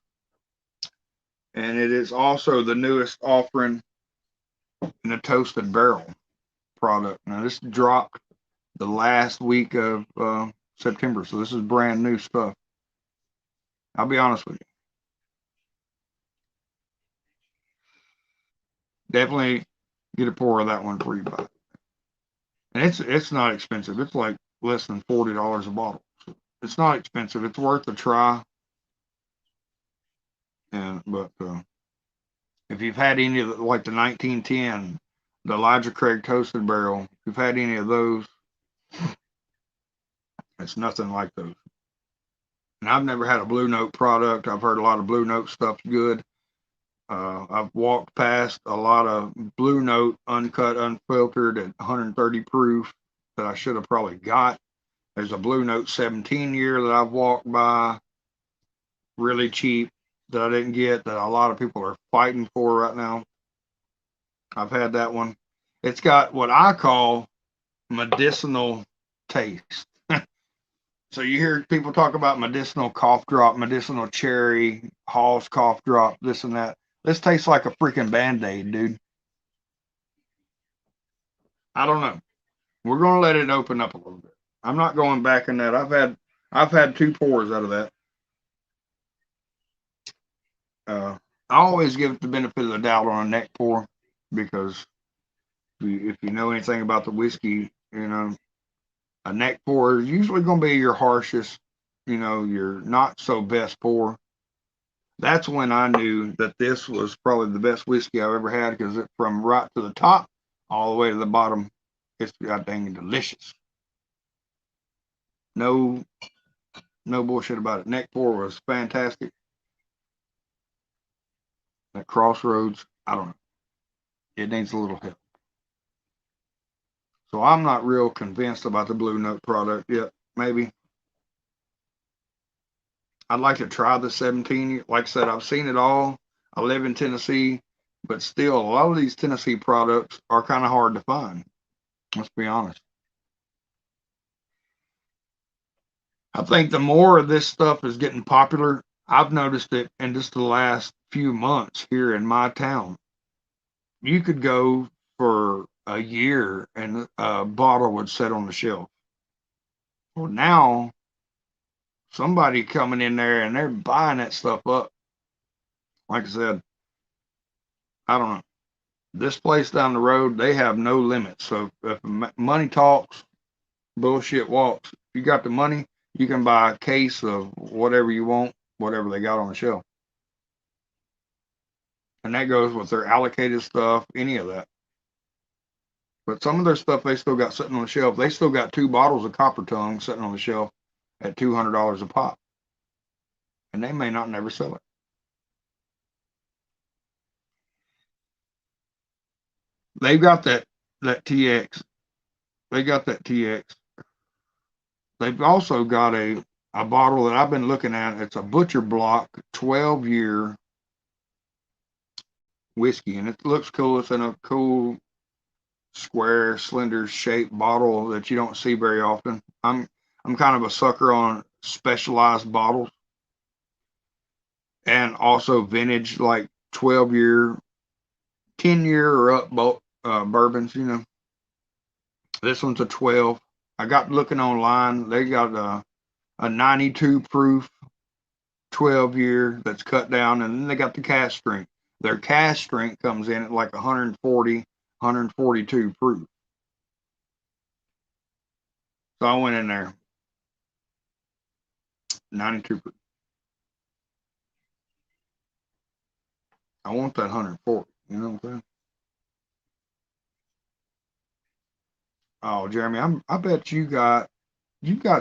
And it is also the newest offering in a toasted barrel product. Now, this dropped the last week of September, so this is brand new stuff. I'll be honest with you. Definitely get a pour of that one for you buy it. And it's not expensive. It's like less than $40 a bottle. So it's not expensive. It's worth a try. And but if you've had any of the, like the 1910, the Elijah Craig Toasted Barrel, if you've had any of those, it's nothing like those. And I've never had a Blue Note product. I've heard a lot of Blue Note stuff's good. I've walked past a lot of Blue Note uncut, unfiltered at 130 proof that I should have probably got. There's a Blue Note 17 year that I've walked by really cheap that I didn't get that a lot of people are fighting for right now. I've had that one. It's got what I call medicinal taste. So you hear people talk about medicinal cough drop, medicinal cherry, Hall's cough drop, this and that. This tastes like a freaking Band-Aid, dude. I don't know. We're gonna let it open up a little bit. I'm not going back in that. I've had 2 pours out of that. I always give it the benefit of the doubt on a neck pour because if you know anything about the whiskey, you know, a neck pour is usually going to be your harshest, you know, your not so best pour. That's when I knew that this was probably the best whiskey I've ever had because from right to the top all the way to the bottom, it's goddamn delicious. No, no bullshit about it. Neck pour was fantastic. That Crossroads, I don't know. It needs a little help. So I'm not real convinced about the Blue Note product yet. Maybe I'd like to try the 17. Like I said, I've seen it all. I live in Tennessee, but still, a lot of these Tennessee products are kind of hard to find. Let's be honest. I think the more of this stuff is getting popular, I've noticed it in just the last few months here in my town. You could go for a year and a bottle would sit on the shelf. Well, now somebody coming in there and they're buying that stuff up. Like I said, I don't know. This place down the road, they have no limits. So if money talks, bullshit walks. If you got the money, you can buy a case of whatever you want, whatever they got on the shelf. And that goes with their allocated stuff, any of that. But some of their stuff they still got sitting on the shelf. They still got 2 bottles of Copper Tongue sitting on the shelf at $200 a pop. And they may not never sell it. They've got that TX. They got that TX. They've also got a bottle that I've been looking at. It's a Butcher Block 12-year whiskey, and it looks cool. It's in a cool square, slender shaped bottle that you don't see very often. I'm kind of a sucker on specialized bottles and also vintage, like 12-year, 10-year or up bourbons. You know, this one's a 12. I got looking online. They got a 92 proof 12-year that's cut down, and then they got the cask strength. Their cask strength comes in at like 140, 142 proof. So I went in there, 92 proof. I want that 140. You know what I'm saying? Oh, Jeremy, I bet you got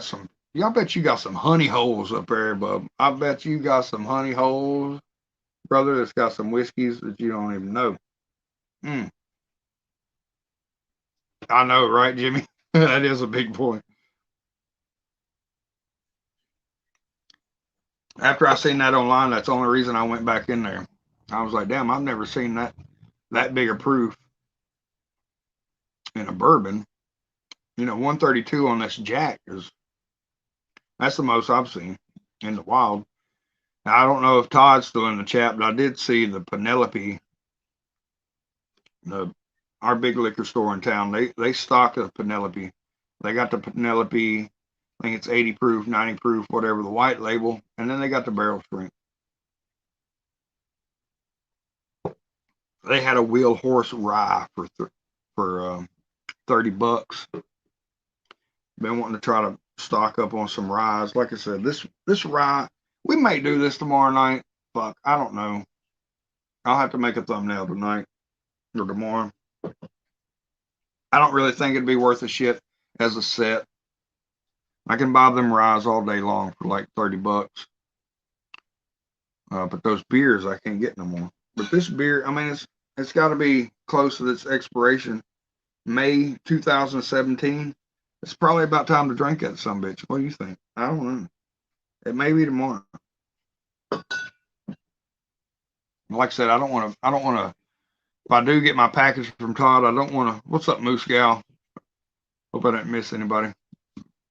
some. I bet you got some honey holes up there, bub. I bet you got some honey holes, brother. That's got some whiskeys that you don't even know. Mm, I know, right, Jimmy? That is a big point. After I seen that online, that's the only reason I went back in there. I was like, damn, I've never seen that big a proof in a bourbon. You know, 132 on this Jack that's the most I've seen in the wild. Now, I don't know if Todd's still in the chat, but I did see the Penelope, our big liquor store in town. They stock a Penelope. They got the Penelope. I think it's 80 proof, 90 proof, whatever, the white label, and then they got the barrel strength. They had a wheel horse rye for $30. Been wanting to try to stock up on some ryes. Like I said, this rye, we may do this tomorrow night. Fuck, I don't know. I'll have to make a thumbnail tonight or tomorrow. I don't really think it'd be worth a shit as a set. I can buy them ryes all day long for like $30. But those beers I can't get no more. But this beer, I mean, it's got to be close to its expiration, May 2017. It's probably about time to drink that some bitch. What do you think? I don't know. It may be tomorrow. Like I said, I don't want to. If I do get my package from Todd, I don't want to. What's up, Moose Gal? Hope I didn't miss anybody.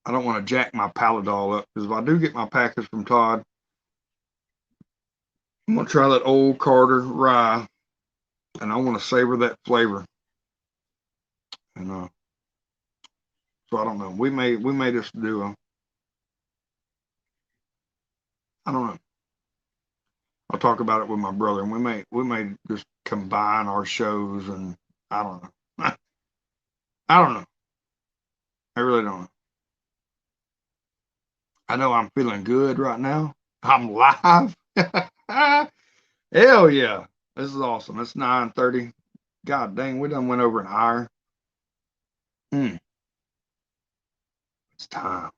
I don't want to jack my palate all up, because if I do get my package from Todd, I'm gonna try that old Carter rye, and I want to savor that flavor. And so I don't know. We may just do I don't know. I'll talk about it with my brother, and we may just combine our shows, and I don't know. I don't know. I really don't know. I know I'm feeling good right now. I'm live. Hell yeah. This is awesome. It's 9:30. God dang, we done went over an hour. It's time.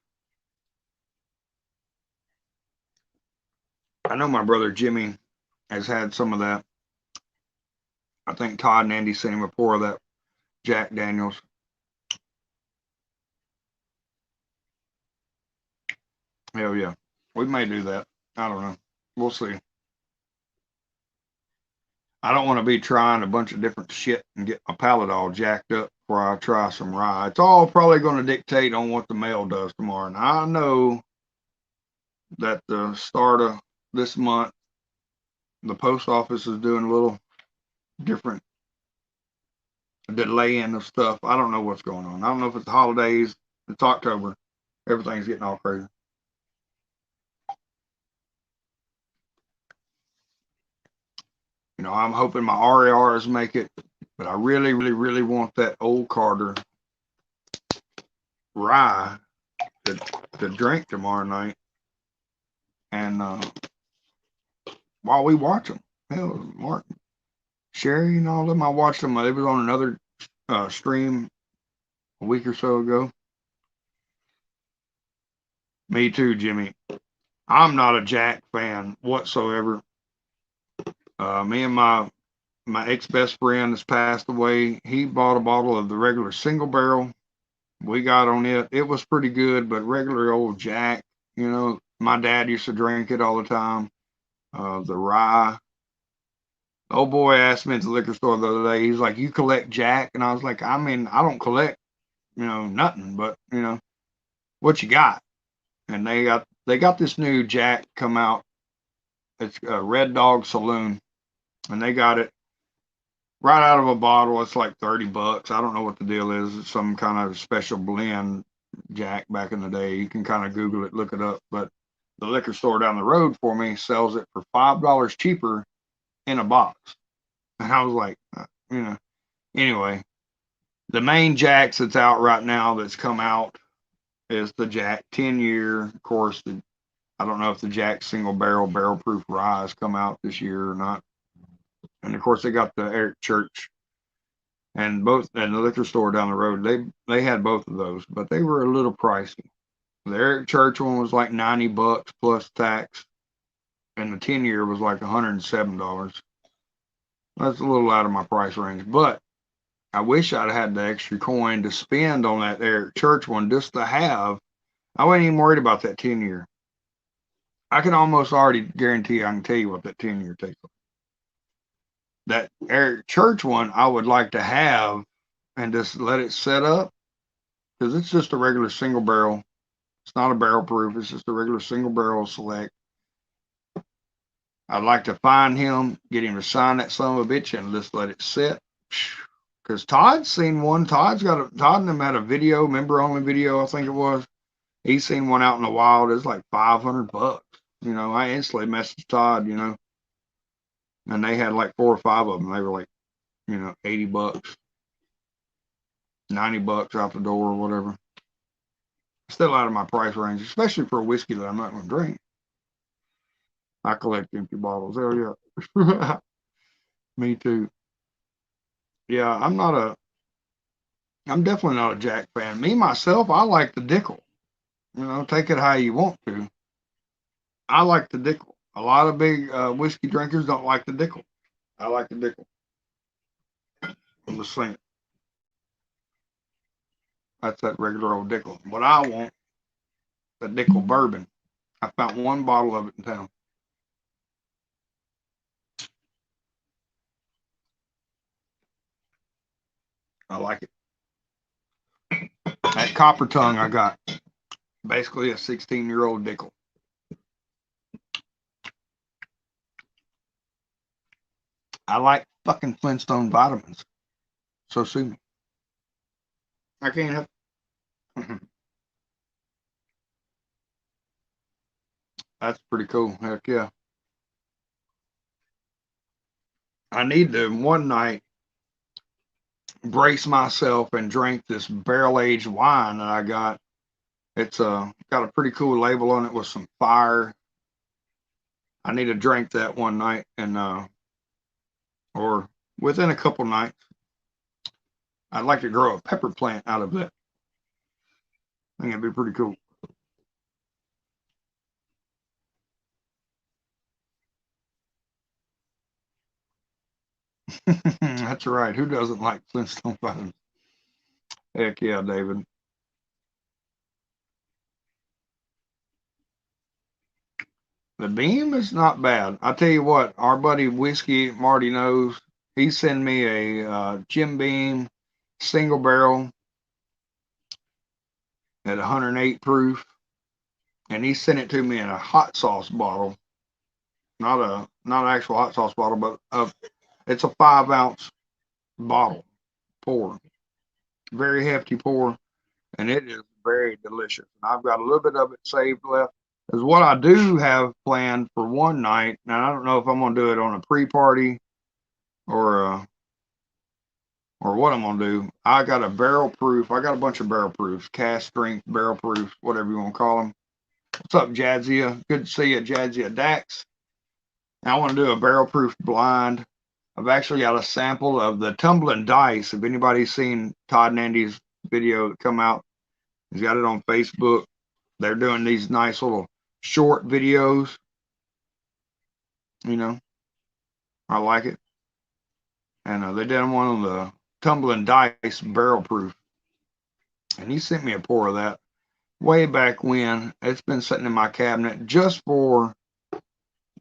I know my brother Jimmy has had some of that. I think Todd and Andy sent him a pour of that Jack Daniels. Hell yeah. We may do that. I don't know. We'll see. I don't want to be trying a bunch of different shit and get my palate all jacked up before I try some rye. It's all probably going to dictate on what the mail does tomorrow. And I know that the start of this month, the post office is doing a little different delaying of stuff. I don't know what's going on. I don't know if it's the holidays. It's October. Everything's getting all crazy. I'm hoping my RARs make it, but I really, really, really want that Old Carter rye to drink tomorrow night. And while we watch them, hell, Martin, Sherry, and all of them, I watched them. It was on another stream a week or so ago. Me too, Jimmy. I'm not a Jack fan whatsoever. Me and my ex best friend has passed away. He bought a bottle of the regular single barrel. We got on it. It was pretty good, but regular old Jack, my dad used to drink it all the time. The rye. Old boy asked me at the liquor store the other day. He's like, "You collect Jack?" And I was like, "I mean, I don't collect, nothing, but what you got?" And they got this new Jack come out. It's a Red Dog Saloon, and they got it right out of a bottle. It's like $30. I don't know what the deal is. It's some kind of special blend Jack back in the day. You can kind of Google it, look it up. But the liquor store down the road for me sells it for $5 cheaper in a box. And I was like, anyway, the main Jacks that's out right now that's come out is the Jack 10-year. Of course, I don't know if the Jack single barrel proof rye has come out this year or not. And of course, they got the Eric Church and the liquor store down the road. They had both of those, but they were a little pricey. The Eric Church one was like $90 plus tax, and the 10-year was like $107. That's a little out of my price range, but I wish I'd had the extra coin to spend on that Eric Church one just to have. I wasn't even worried about that 10-year. I can almost already guarantee I can tell you what that 10-year tastes like. That Eric Church one I would like to have and just let it set up because it's just a regular single barrel. It's not a barrel proof. It's just a regular single barrel select. I'd like to find him, get him to sign that son of a bitch, and just let it sit. Because Todd's seen one. Todd and them had a video, member only video, I think it was. He's seen one out in the wild. It's like $500. I instantly messaged Todd, and they had like 4 or 5 of them. They were like, $80, $90 out the door or whatever. Still out of my price range, especially for a whiskey that I'm not going to drink. I collect empty bottles. Hell yeah. Me too. Yeah, I'm definitely not a Jack fan. Me, myself, I like the Dickel. Take it how you want to. I like the Dickel. A lot of big whiskey drinkers don't like the Dickel. I like the Dickel. I'm just saying. That's that regular old Dickel. What I want, the Dickel bourbon. I found one bottle of it in town. I like it. That Copper Tongue I got. Basically a 16-year-old Dickel. I like fucking Flintstone vitamins. So sue me. I can't help. That's pretty cool. Heck yeah. I need to one night brace myself and drink this barrel aged wine that I got. It's got a pretty cool label on it with some fire. I need to drink that one night and or within a couple nights. I'd like to grow a pepper plant out of that. I think it'd be pretty cool. That's right. Who doesn't like Flintstone vitamins? Heck yeah, David. The Beam is not bad. I tell you what, our buddy Whiskey Marty knows. He sent me a Jim Beam single barrel at 108 proof, and he sent it to me in a hot sauce bottle, not an actual hot sauce bottle, but it's a 5-ounce bottle pour, very hefty pour, and it is very delicious. And I've got a little bit of it saved left. Because what I do have planned for one night, and I don't know if I'm going to do it on a pre-party or what I'm gonna do. I got a barrel proof. I got a bunch of barrel proofs, cast strength barrel proofs, whatever you want to call them. What's up, Jadzia? Good to see you, Jadzia Dax. Now I want to do a barrel proof blind. I've actually got a sample of the tumbling dice. If anybody's seen Todd and Andy's video that come out, he's got it on Facebook. They're doing these nice little short videos. You know, I like it. And they did one on the tumbling dice barrel proof. And he sent me a pour of that way back when. It's been sitting in my cabinet just for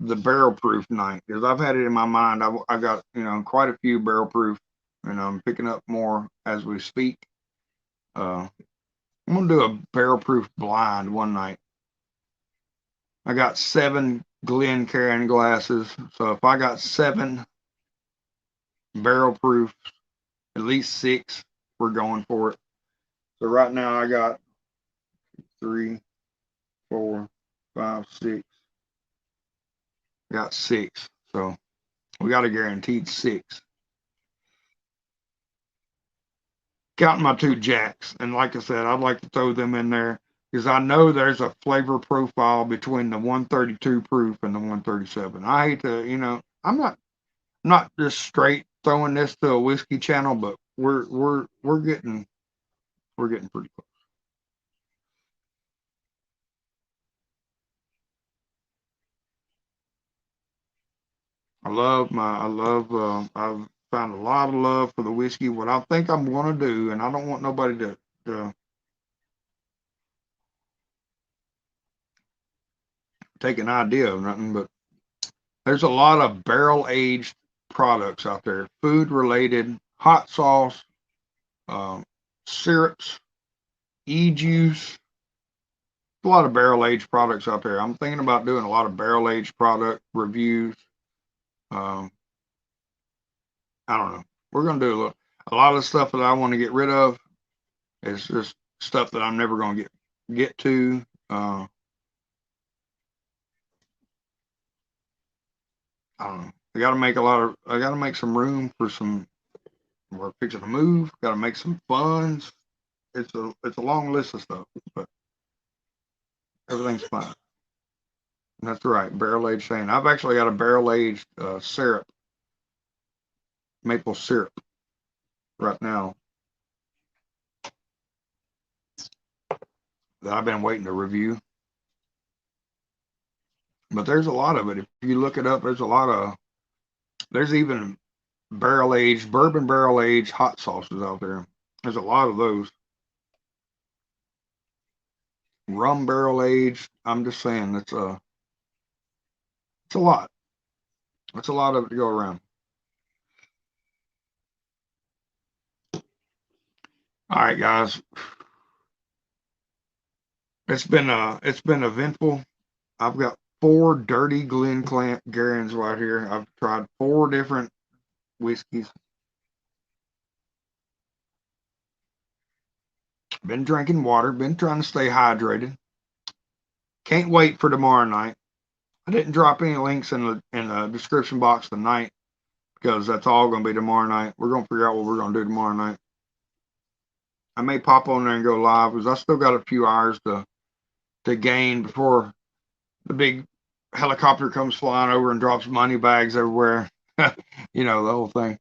the barrel proof night, because I've had it in my mind. I got, quite a few barrel proof, and I'm picking up more as we speak. I'm gonna do a barrel proof blind one night. I got 7 Glencairn glasses, so if I got 7 barrel proofs, at least 6, we're going for it. So right now I got 3, 4, 5, 6. Got 6, so we got a guaranteed 6. Counting my 2 jacks, and like I said, I'd like to throw them in there because I know there's a flavor profile between the 132 proof and the 137. I hate to, I'm not just straight throwing this to a whiskey channel, but we're getting pretty close. I've found a lot of love for the whiskey. What I think I'm gonna do, and I don't want nobody to take an idea of nothing, but there's a lot of barrel aged products out there, food related, hot sauce, syrups, e-juice, a lot of barrel aged products out there. I'm thinking about doing a lot of barrel aged product reviews. I don't know. We're gonna do a lot of stuff that I want to get rid of. It's just stuff that I'm never gonna get to. I don't know. I gotta make some room for some. We're fixing to move. Gotta make some funds. It's a long list of stuff, but everything's fine. And that's right, barrel aged Shane. I've actually got a barrel aged syrup, maple syrup, right now that I've been waiting to review. But there's a lot of it. If you look it up, there's even bourbon barrel aged hot sauces out there. There's a lot of those. Rum barrel aged. I'm just saying it's a lot. It's a lot of it to go around. All right, guys. It's been eventful. I've got 4 dirty Glencairns right here. I've tried 4 different whiskeys. Been drinking water. Been trying to stay hydrated. Can't wait for tomorrow night. I didn't drop any links in the description box tonight because that's all going to be tomorrow night. We're going to figure out what we're going to do tomorrow night. I may pop on there and go live because I still got a few hours to gain before the big helicopter comes flying over and drops money bags everywhere. The whole thing.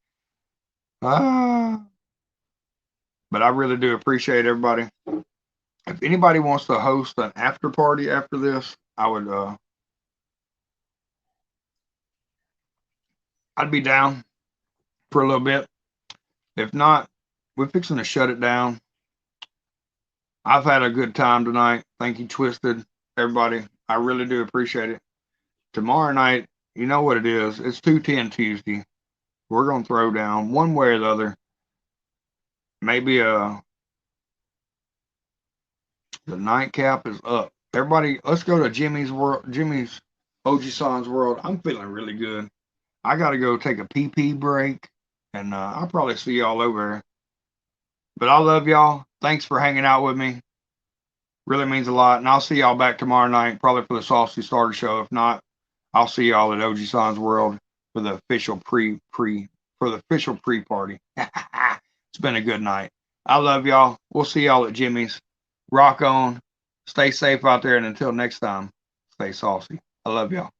But I really do appreciate everybody. If anybody wants to host an after party after this, I'd be down for a little bit. If not, we're fixing to shut it down. I've had a good time tonight. Thank you, Twisted, everybody. I really do appreciate it. Tomorrow night, you know what it is. It's 210 Tuesday. We're going to throw down one way or the other. Maybe the nightcap is up. Everybody, let's go to Jimmy's OG San's World. I'm feeling really good. I got to go take a pee break, and I'll probably see y'all over there. But I love y'all. Thanks for hanging out with me. Really means a lot. And I'll see y'all back tomorrow night, probably for the Saucy Starter Show. If not, I'll see y'all at OG San's World for the official pre for the official pre-party. It's been a good night. I love y'all. We'll see y'all at Jimmy's. Rock on. Stay safe out there, and until next time, stay saucy. I love y'all.